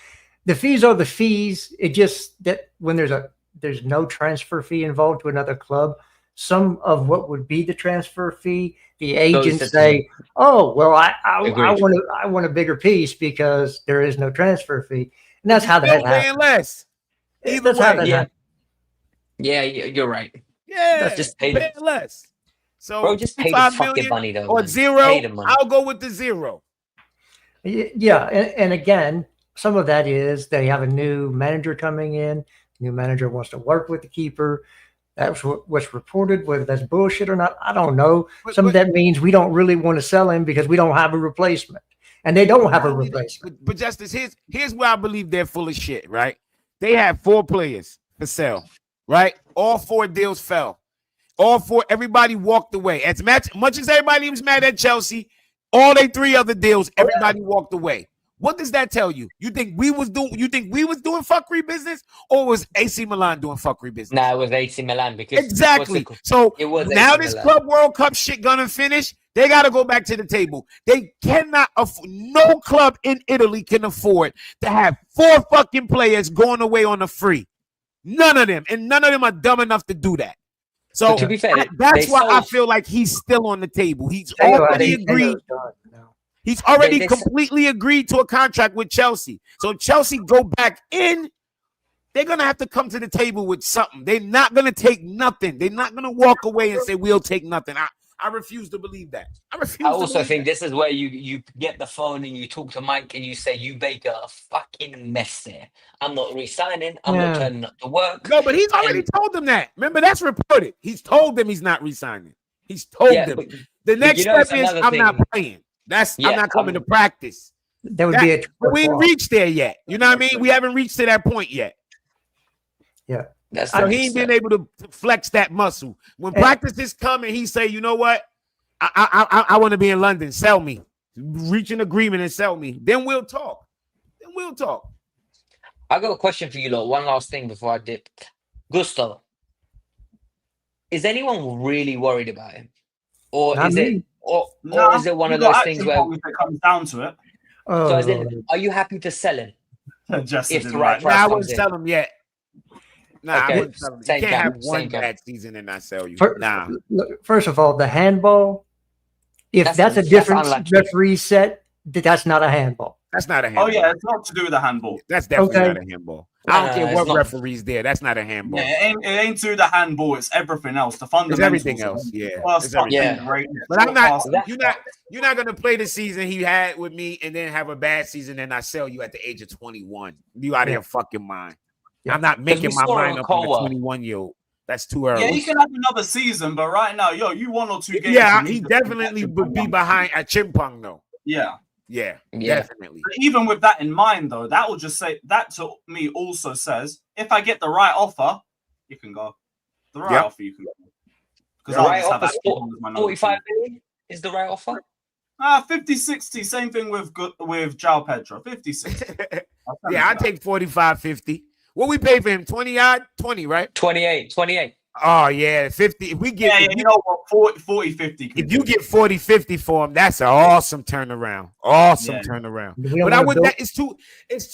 the fees are the fees. It just that when there's no transfer fee involved to another club, some of what would be the transfer fee, the agents say, "Oh, well, I want a bigger piece because there is no transfer fee," and that's how that happens. Less. Either way. Yeah, you're right. Yeah, that's just pay less. So bro, just pay the fucking money though. Or zero. I'll go with the zero. Yeah, and again, some of that is they have a new manager coming in. New manager wants to work with the keeper. That's what's reported. Whether that's bullshit or not, I don't know. Some of that means we don't really want to sell him because we don't have a replacement, and they don't have a replacement. But Justice, here's where I believe they're full of shit. Right? They have 4 players for sale. Right? All 4 deals fell. All 4. Everybody walked away. As much as everybody was mad at Chelsea, all they 3 other deals, everybody walked away. What does that tell you? You think we was doing fuckery business, or was AC Milan doing fuckery business? Nah, it was AC Milan because exactly. So it was now this Club World Cup shit gonna finish. They gotta go back to the table. They cannot. No club in Italy can afford to have 4 fucking players going away on a free. None of them, and none of them are dumb enough to do that. So but to be fair, that's why I feel like he's still on the table. He's already agreed. He's already completely agreed to a contract with Chelsea. So Chelsea go back in, they're going to have to come to the table with something. They're not going to take nothing. They're not going to walk away and say, we'll take nothing. I refuse to believe that. I also think this is where you get the phone and you talk to Mike and you say, you make a fucking mess there. I'm not resigning. I'm not turning up to work. No, but he's already told them that. Remember, that's reported. He's told them he's not resigning. He's told them. The next step is I'm not playing. I'm not coming to practice. That would be we ain't reached there yet. You know what I mean? We haven't reached to that point yet. Yeah. So he ain't been able to flex that muscle. When practices come and he say, you know what? I want to be in London. Sell me. Reach an agreement and sell me. Then we'll talk. I got a question for you, lot. One last thing before I dip. Gusto, is anyone really worried about him? Or is it one of those things where if it comes down to it? Are you happy to sell him? Just if the right price I wouldn't sell him yet. Nah, okay. I wouldn't sell him. You can't have one bad season and not sell you. First of all, the handball, if that's a different referee set, that's not a handball. That's not a handball. Oh, yeah, it's not to do with the handball. That's definitely not a handball. I don't care what referee's there. That's not a handball. Yeah, it ain't to the handball. It's everything else. The fundamentals. It's everything else. Yeah. But I'm not. You're not gonna play the season he had with me and then have a bad season and I sell you at the age of 21. You out of your fucking mind. I'm not making my mind up on a 21-year-old. That's too early. Yeah, he can have another season, but right now, you 1 or 2 games. Yeah, he definitely would be behind at Chimpong though. Yeah, definitely. But even with that in mind, though, that will just say that to me also says if I get the right offer, you can go. The right offer, you can go. Because the right offer, 45 million is the right offer. 50-60, same thing with Joao Pedro. 50-60. Yeah, I take 45-50. What we pay for him? 20, right? 28. Oh yeah, 50. If we get, you know what, 40-50. If you get 40-50 for him, that's an awesome turnaround. But I would. It's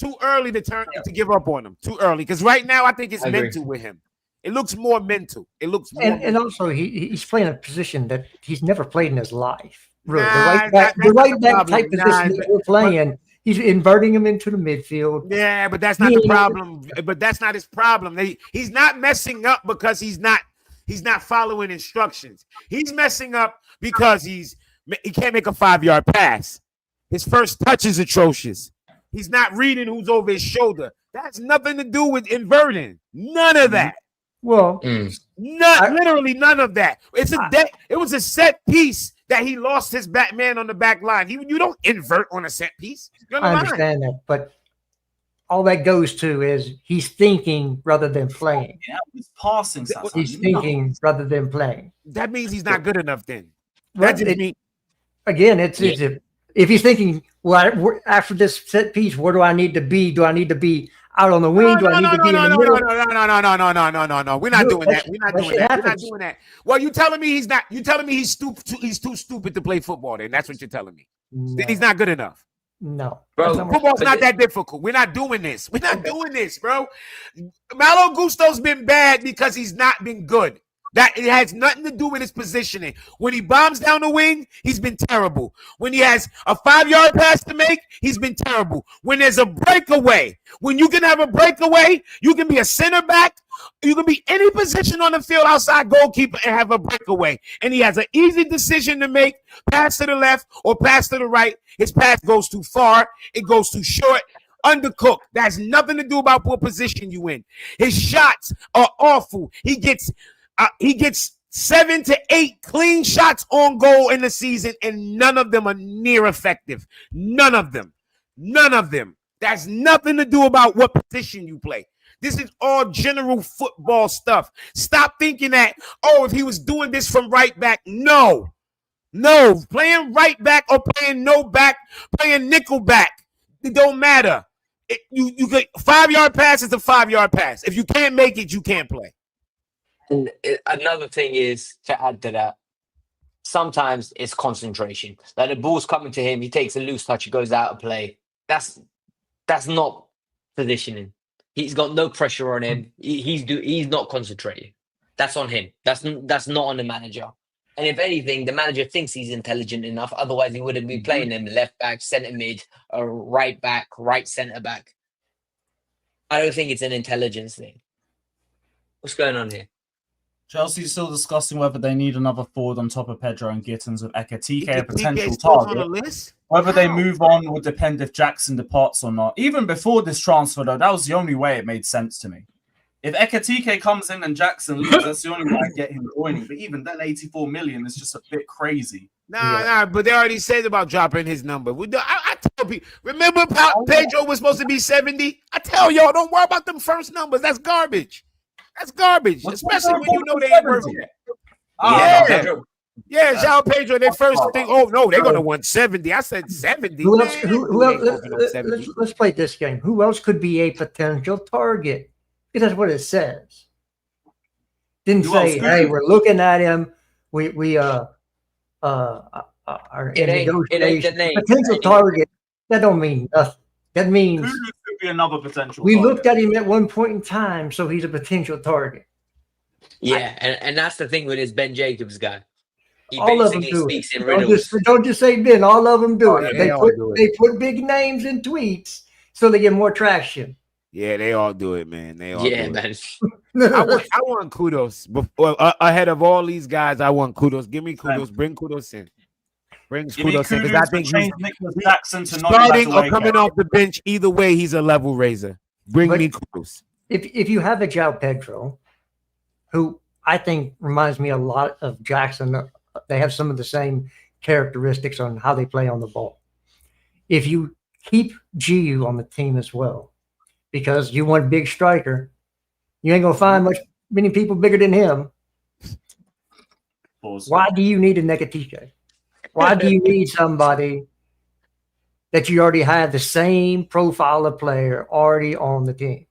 too early to give up on him. Too early because right now I think it's mental with him. It looks more mental. And also he's playing a position that he's never played in his life. Really, the right back type position that we're playing. He's inverting him into the midfield. Yeah, but that's not the problem. But that's not his problem. He's not messing up because he's not He's not following instructions. He's messing up because he can't make a 5-yard pass. His first touch is atrocious. He's not reading who's over his shoulder. That's nothing to do with inverting. None of that. Well, literally none of that. It was a set piece that he lost his man on the back line. You don't invert on a set piece. I understand that, but all that goes to is he's thinking rather than playing. Yeah, he's passing. He's thinking rather than playing. That means he's not good enough then. Well, again, it's if he's thinking, well, after this set piece, where do I need to be? Do I need to be out on the wing? Do I need to be in the middle? No. We're not doing that. We're not doing that. Well, you telling me he's not? You telling me he's too stupid to play football? Then that's what you're telling me. No. He's not good enough. No, bro. Football's not that difficult. We're not doing this. We're not doing this, bro. Malo Gusto's been bad because he's not been good. That it has nothing to do with his positioning. When he bombs down the wing, he's been terrible. When he has a 5-yard pass to make, he's been terrible. When there's a breakaway, when you can have a breakaway, you can be a center back, you can be any position on the field outside goalkeeper and have a breakaway. And he has an easy decision to make, pass to the left or pass to the right. His pass goes too far, it goes too short. Undercooked. That has nothing to do about what position you in. His shots are awful. He gets 7 to 8 clean shots on goal in the season, and none of them are near effective. None of them. That's nothing to do about what position you play. This is all general football stuff. Stop thinking that, if he was doing this from right back. No. Playing right back or playing no back, playing nickel back, it don't matter. You get 5-yard pass is a 5-yard pass. If you can't make it, you can't play. And another thing is, to add to that, sometimes it's concentration. Like the ball's coming to him, he takes a loose touch, he goes out of play. That's not positioning. He's got no pressure on him. He's not concentrating. That's on him. That's not on the manager. And if anything, the manager thinks he's intelligent enough. Otherwise, he wouldn't be playing him left back, centre mid, or right back, right centre back. I don't think it's an intelligence thing. What's going on here? Chelsea's still discussing whether they need another forward on top of Pedro and Gittins with Ekitike a potential target. Whether they move on would depend if Jackson departs or not. Even before this transfer, though, that was the only way it made sense to me. If Ekitike comes in and Jackson leaves, that's the only way I get him joining. But even then, 84 million is just a bit crazy. Nah, but they already said about dropping his number. I tell people, remember Pedro was supposed to be 70? I tell y'all, don't worry about them first numbers. That's garbage. Especially when you know they ain't worth it. Yeah, Joao Pedro, their first thing. Oh, no, they're going to want 70. I said 70. Who else? Let's play this game. Who else could be a potential target? Because that's what it says. Didn't say, hey, we're looking at him. We are in negotiation. Potential target. That don't mean nothing. That means could be another potential. We looked at him at one point in time, so he's a potential target. Yeah, and that's the thing with this Ben Jacobs guy. He all of them do speaks it. in riddles. Don't just say Ben. All of them do it. They put big names in tweets so they get more traction. Yeah, they all do it, man. They all do it. Man. I want kudos ahead of all these guys. I want kudos. Give me kudos. Bring kudos in. Brings kudos in because I think Nicholas Jackson to starting or coming off the bench. Either way, he's a level raiser. Bring me kudos. If you have a Joao Pedro, who I think reminds me a lot of Jackson, they have some of the same characteristics on how they play on the ball. If you keep Giu on the team as well, because you want a big striker, you ain't gonna find many people bigger than him. Why do you need a Ekitike? Why do you need somebody that you already have the same profile of player already on the team?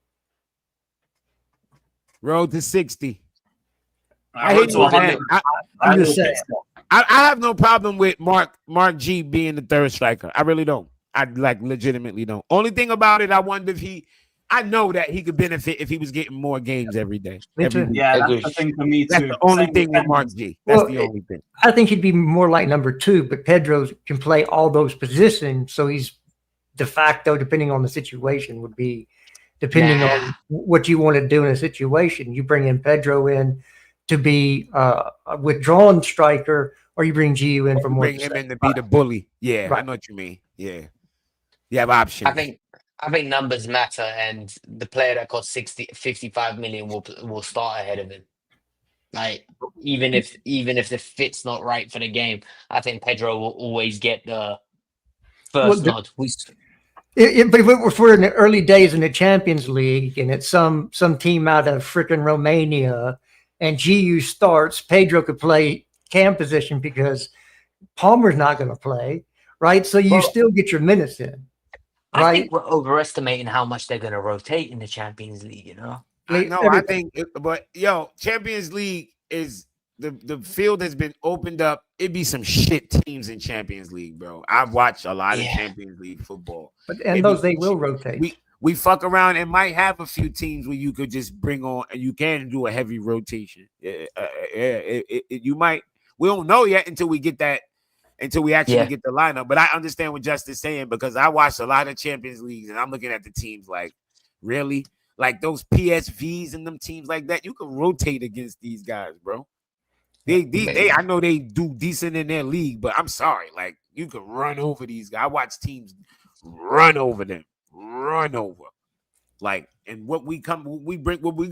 Road to 60. I'm just saying. I have no problem with Mark G being the third striker. I really don't. I legitimately don't. Only thing about it, I wonder if I know that he could benefit if he was getting more games every day. That's the thing for me too. That's the only thing with Mark G. That's the only thing. I think he'd be more like number 2, but Pedro can play all those positions, so he's de facto, depending on the situation, would be depending on what you want to do in a situation. You bring in Pedro in to be a withdrawn striker, or you bring GU in for more. Bring him in to be the bully. Yeah, Right. I know what you mean. Yeah, you have options. I think numbers matter, and the player that costs 55 million will start ahead of him. Like even if the fit's not right for the game, I think Pedro will always get the first nod. But if we're in the early days in the Champions League and it's some team out of freaking Romania and GU starts, Pedro could play cam position because Palmer's not going to play, right? So you still get your minutes in, right? I think we're overestimating how much they're going to rotate in the Champions League, you know? I think, but Champions League is the field has been opened up. It'd be some shit teams in Champions League, bro. I've watched a lot of Champions League football, and they will rotate. We fuck around and might have a few teams where you could just bring on, and you can do a heavy rotation. You might. We don't know yet until we get that. Until we actually get the lineup. But I understand what Justin's saying because I watched a lot of Champions Leagues and I'm looking at the teams like, really? Like those PSVs and them teams like that, you can rotate against these guys, bro. They I know they do decent in their league, but I'm sorry, like you can run over these guys. I watch teams run over them, like, and what we gonna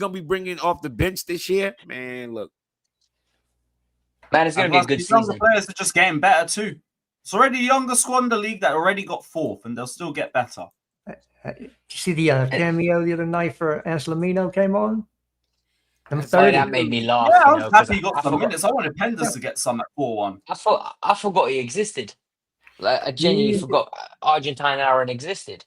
be bringing off the bench this year, man. Look, man, it's gonna be a good season. Younger players are just getting better too. It's already a younger squad in the league that already got fourth, and they'll still get better. Did you see the cameo the other night for Anselmino came on? That made me laugh. Yeah, I was happy he got some minutes. I wanted Penders to get some at 4-1. I forgot he existed. Like I genuinely forgot Argentine Aaron existed.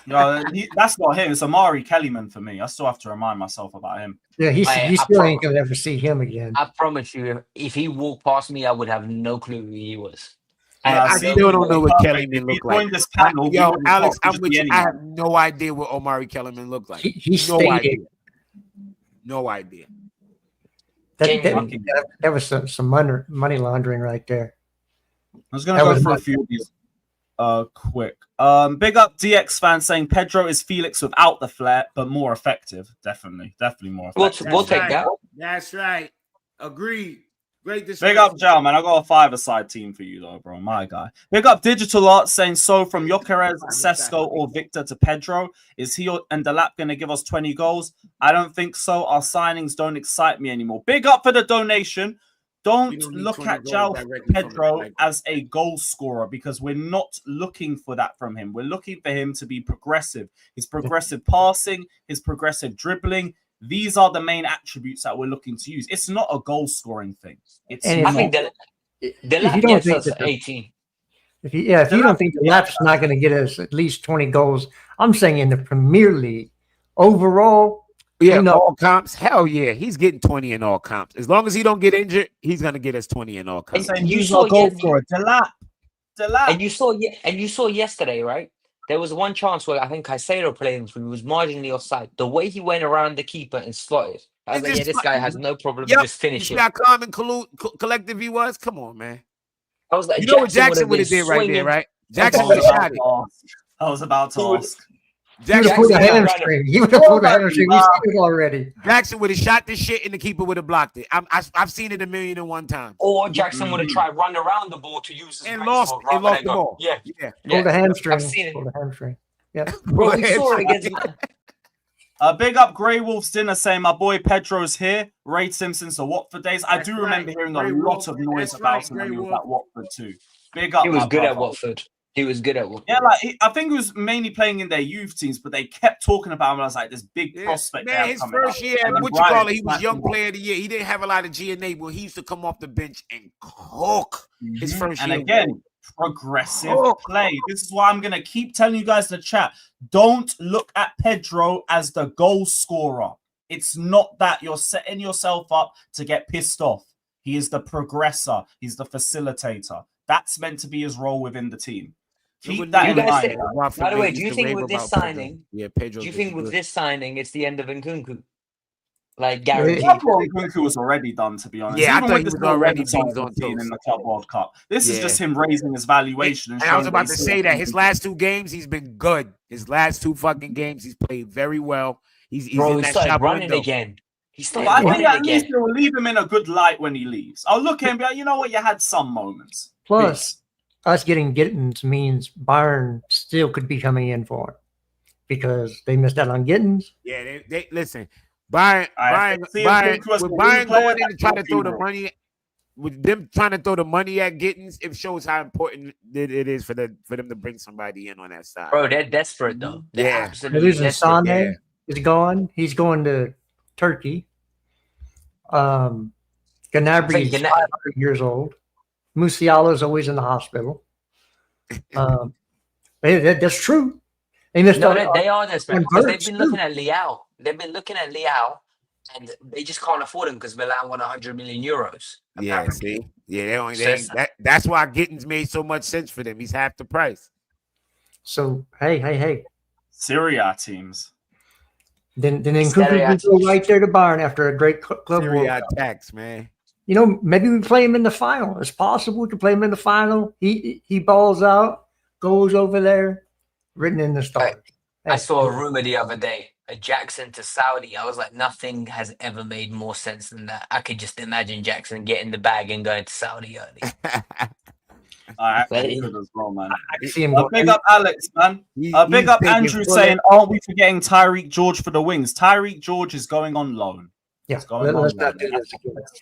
No, that's not him. It's Amari Kellyman for me. I still have to remind myself about him. Yeah, he still ain't gonna ever see him again. I promise you, if he walked past me, I would have no clue who he was. I still don't know what Kellyman looked like. Alex, I'm with you. I have no idea what Omari Kellyman looked like. He's no idea. No idea. That was some money laundering right there. I was going to go through a few of these quick. Big up DX fan saying Pedro is Felix without the flair, but more effective. Definitely more effective. We'll take that. That's right. Agreed. Great. Big up, Joe, man. I got a 5-a-side team for you, though, bro. My guy. Big up Digital Art saying, so from Gyökeres, Sesko, or Victor to Pedro, is he and Delap going to give us 20 goals? I don't think so. Our signings don't excite me anymore. Big up for the donation. Don't look at Joao Pedro as a goal scorer because we're not looking for that from him. We're looking for him to be progressive. His progressive passing, his progressive dribbling. These are the main attributes that we're looking to use. It's not a goal scoring thing. I think Delap gets us 18. If you don't think Delap's not going to get us at least 20 goals, I'm saying in the Premier League overall. Yeah, all comps. Hell yeah, he's getting 20 in all comps. As long as he don't get injured, he's gonna get us 20 in all comps. And you saw Delap. And you saw yesterday, right? There was one chance where I think Caicedo played him through. He was marginally offside. The way he went around the keeper and slotted, I was like, this guy has no problem just finishing. You see how calm and collective he was? Come on, man. I was like, you know what Jackson would have did right there, right? Jackson would have shot it. I was about to ask. He would have pulled a hamstring. He would have pulled a hamstring. We've seen it already. Jackson would have shot this shit and the keeper would have blocked it. I've seen it 1,000,001 times. Or Jackson would have tried run around the ball to use his and lost the ball. Yeah. Pulled a hamstring. I've seen it. Pulled a hamstring. Yeah. Bro, we saw it against. Big up Grey Wolf's dinner saying my boy Pedro's here. Rate him since the Watford days. I do remember hearing a lot of noise about him when he was at Watford too. Big up. He was good at Watford. He was good at Watford. Yeah, like I think he was mainly playing in their youth teams, but they kept talking about him. I was like, this big prospect. Man, his first year, he was young player of the year. He didn't have a lot of G&A, but he used to come off the bench and cook his first year. And again, progressive play. This is why I'm going to keep telling you guys in the chat. Don't look at Pedro as the goal scorer. It's not that. You're setting yourself up to get pissed off. He is the progressor. He's the facilitator. That's meant to be his role within the team. Keep that in mind. By the way, do you think with this signing, it's the end of Nkunku? Like guaranteed. Nkunku was already done, to be honest. Yeah, I thought he was already on in the Club World Cup. This is just him raising his valuation. And I was about to say that his last 2 games, he's been good. His last 2 fucking games, he's played very well. He's in that started shop running window. again. He But started I think running at least again. it will leave him in a good light when he leaves. I'll look at him and be like, you know what? You had some moments. Plus, us getting Gittins means Bayern still could be coming in for him because they missed out on Gittins. Yeah, they listen. Bayern With going in to try to throw the money. With them trying to throw the money at Gittins, it shows how important it is for them to bring somebody in on that side. Bro, they're desperate though. They're absolutely desperate. Sane is gone. He's going to Turkey. Gnabry is 500 years old. Musiala is always in the hospital. That's true. They are desperate because they've been looking at Leao. They've been looking at Leao, and they just can't afford him because Milan won 100 million euros. Yeah, see, that's why Gittins made so much sense for them. He's half the price. So hey, Serie A teams. Then Kudu go right there to Bayern after a great club Serie A tax, man. You know, maybe we play him in the final. It's possible we could play him in the final. He balls out, goes over there, written in the stars. I saw a rumor the other day, a Jackson to Saudi. I was like, nothing has ever made more sense than that. I could just imagine Jackson getting the bag and going to Saudi early. I actually could as well, man. I see him. Big up Alex, man. Big up Andrew saying, aren't we forgetting Tyreek George for the wings? Tyreek George is going on loan. Yeah, let's not do this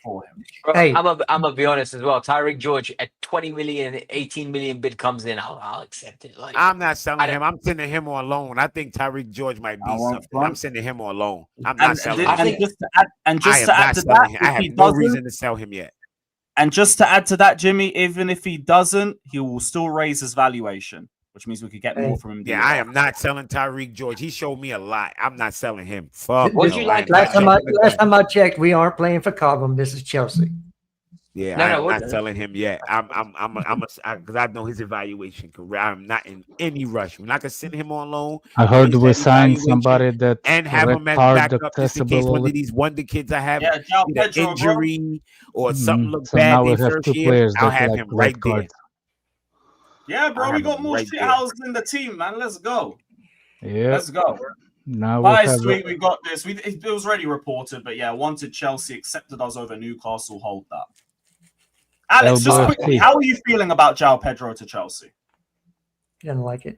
for him. Bro, hey, I'm gonna be honest as well. Tyreek George at 20 million, 18 million bid comes in, I'll accept it. Like, I'm not selling him. I'm sending him on loan. I think Tyreek George might be something. I'm sending him on loan. I'm not selling him. Just to add to that, I have no reason to sell him yet. And just to add to that, Jimmy, even if he doesn't, he will still raise his valuation, which means we could get more from him. Yeah, I am not selling Tyreek George. He showed me a lot. I'm not selling him. Fuck. Would you like last time I checked, we aren't playing for Cobham. This is Chelsea. Yeah, I'm not selling him yet. Because I know his evaluation career. I'm not in any rush. We're not gonna send him on loan. I heard we signed somebody that and have him as backup just in case one of these wonder kids I have an injury or something look so bad. Now we have two players I'll have him right there. Yeah, bro, we got more shit houses in the team, man. Let's go. Yeah, let's go. Now sweet, we got this. It was already reported, but yeah, wanted Chelsea, accepted us over Newcastle. Hold that. Alex, just quickly, how are you feeling about Joao Pedro to Chelsea? Didn't like it.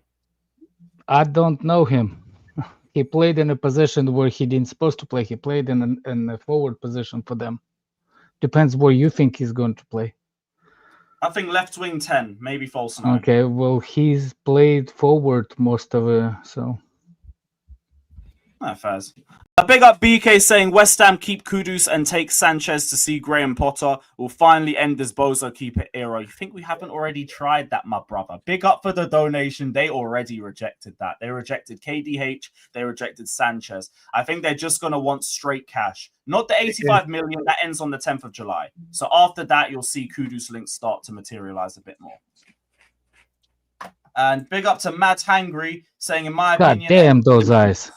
I don't know him. He played in a position where he didn't supposed to play. He played in a forward position for them. Depends where you think he's going to play. I think left wing 10, maybe false 9. Okay, well, he's played forward most of it, so. Faz. A big up BK saying West Ham keep Kudus and take Sanchez to see Graham Potter will finally end this bozo keeper era. You think we haven't already tried that, my brother? Big up for the donation. They already rejected that. They rejected KDH. They rejected Sanchez. I think they're just going to want straight cash. Not the 85 million that ends on the 10th of July. So after that, you'll see Kudus links start to materialize a bit more. And big up to Mad Hangry saying, in my opinion, God damn those eyes.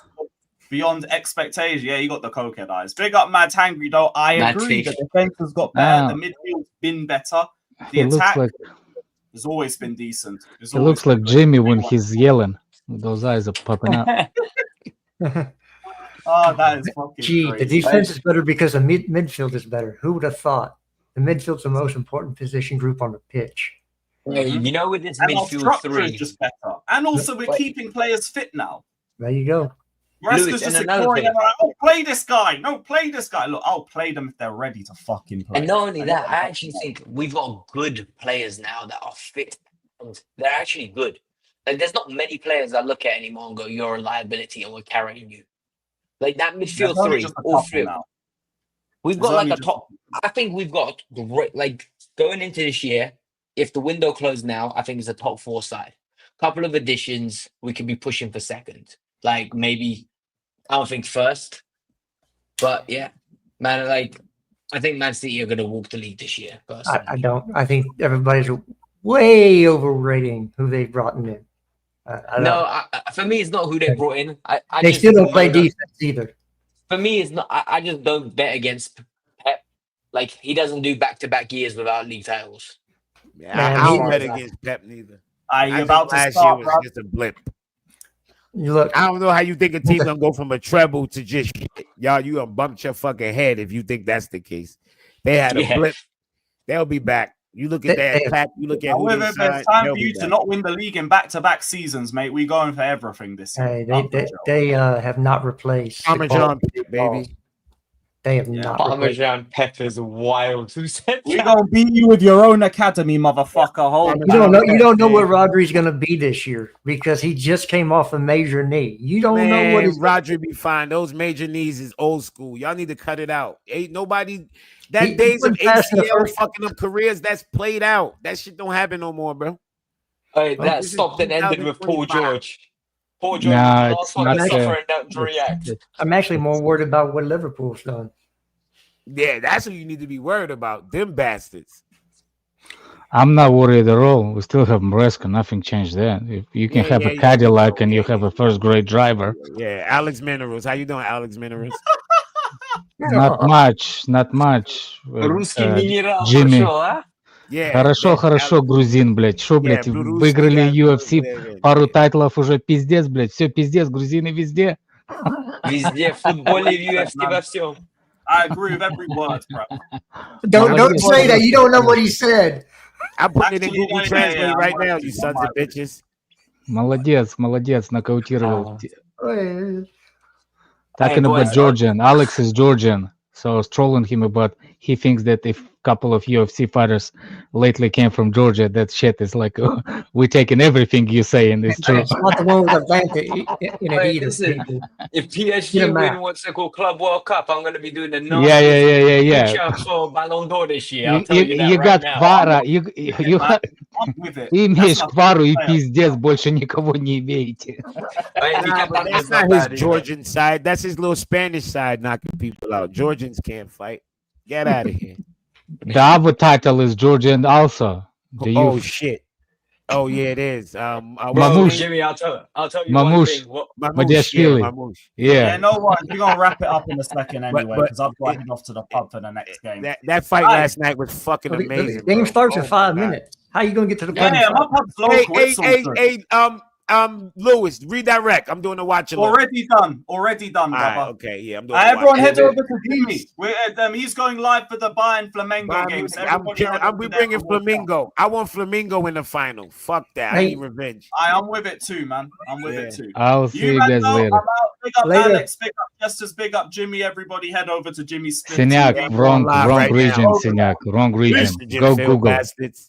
Beyond expectation. Yeah, you got the cokehead eyes. Big up Mad Hangry, though. I agree. The defense has got better. The midfield's been better. The attack has always been decent. It looks like Jimmy when he's yelling. Those eyes are popping out. Oh, that is fucking crazy. The defense is better because the midfield is better. Who would have thought? The midfield's the most important position group on the pitch. You know, with this midfield three, is just better. And also, we're keeping players fit now. There you go. Maresca's just ignoring them. Like, oh, play this guy. No, play this guy. Look, I'll play them if they're ready to fucking play. And not only that, I actually think we've got good players now that are fit. And they're actually good. Like, there's not many players I look at anymore and go, you're a liability and we're carrying you. Like, that midfield three, all three. We've got like a top. I think we've got great, like, going into this year, if the window closed now, I think it's a top 4 side. Couple of additions, we could be pushing for second. Like, maybe, I don't think first. But yeah, man, like, I think Man City are going to walk the league this year. I don't. I think everybody's way overrating who they've brought in. For me, it's not who they brought in. They still don't play defense either. For me, it's not. I just don't bet against Pep. Like, he doesn't do back-to-back years without league titles. Yeah, I don't bet against Pep neither. You're about to start, was just a blip. You look. I don't know how you think a team gonna go from a treble to just shit. Y'all. You gonna bump your fucking head if you think that's the case. They had a blip. They'll be back. You look at that attack. You look at who they signed. It's time for you to not win the league in back-to-back seasons, mate. We're going for everything this year. Hey, they have not replaced Parmesan, baby. They have not. Parmesan Pepper's wild. Who said we're gonna beat you with your own academy, motherfucker. You don't know what Rodri's gonna be this year because he just came off a major knee. You don't know what Rodri be fine. Those major knees is old school. Y'all need to cut it out. Ain't nobody days of ACL fucking up careers. That's played out. That shit don't happen no more, bro. That stopped and ended with Paul George. Paul George, nah, last one to suffer and not react. I'm actually more worried about what Liverpool's done. Yeah, that's what you need to be worried about. Them bastards. I'm not worried at all. We still have Maresca. Nothing changed there. If you can have a Cadillac and you have a first-grade driver. Yeah, Alex Minerals. How you doing, Alex Minerals? Not much. Jimmy. Хорошо, грузин, блядь. Шо, блядь, выиграли UFC, пару тайтлов уже, пиздец, блядь. Все, пиздец, грузины везде. Везде, в футболе, в UFC, во всем. I agree with every word, bro. Don't say that. You don't know what he said. I'm putting it in Google Translate right now, you sons of bitches. Молодец, нокаутировал. Talking about Georgian. Alex is Georgian. So I was trolling him about he thinks that if a couple of UFC fighters lately came from Georgia, that shit is like we're taking everything you say and it's true. It's not the one with Atlanta in it either. If PSG win what's it called Club World Cup, I'm going to be doing the yeah. for Ballon d'Or this year. I'll tell you that you got Kvara, имеешь Квару и пиздец, больше никого не имеете. That's not his Georgian side. That's his little Spanish side knocking people out. Georgians can't fight. Get out of here. The other title is Georgian also. Shit. Oh yeah, it is. Jimmy, I'll tell you one thing. Mamouche. Yeah, no one. We're gonna wrap it up in a second anyway, because I've got to head off to the pub for the next game. That fight last night was fucking amazing. The game starts in 5 minutes. How you gonna get to the pub? Yeah, my pub's local. Hey, Lewis, redirect. I'm doing the watch along. Already done, brother. Okay, yeah, I'm doing everyone head over to Jimmy. He's going live for the Bayern Flamengo games. We bringing Flamingo. I want Flamingo in the final. Fuck that. I need revenge. I'm with it too, man. I'm with it too. I'll see you guys later. Big up Alex, big up Justice, big up Jimmy. Everybody head over to Jimmy's. Siniak, wrong region, Siniak, wrong region. Go Google. Bastards.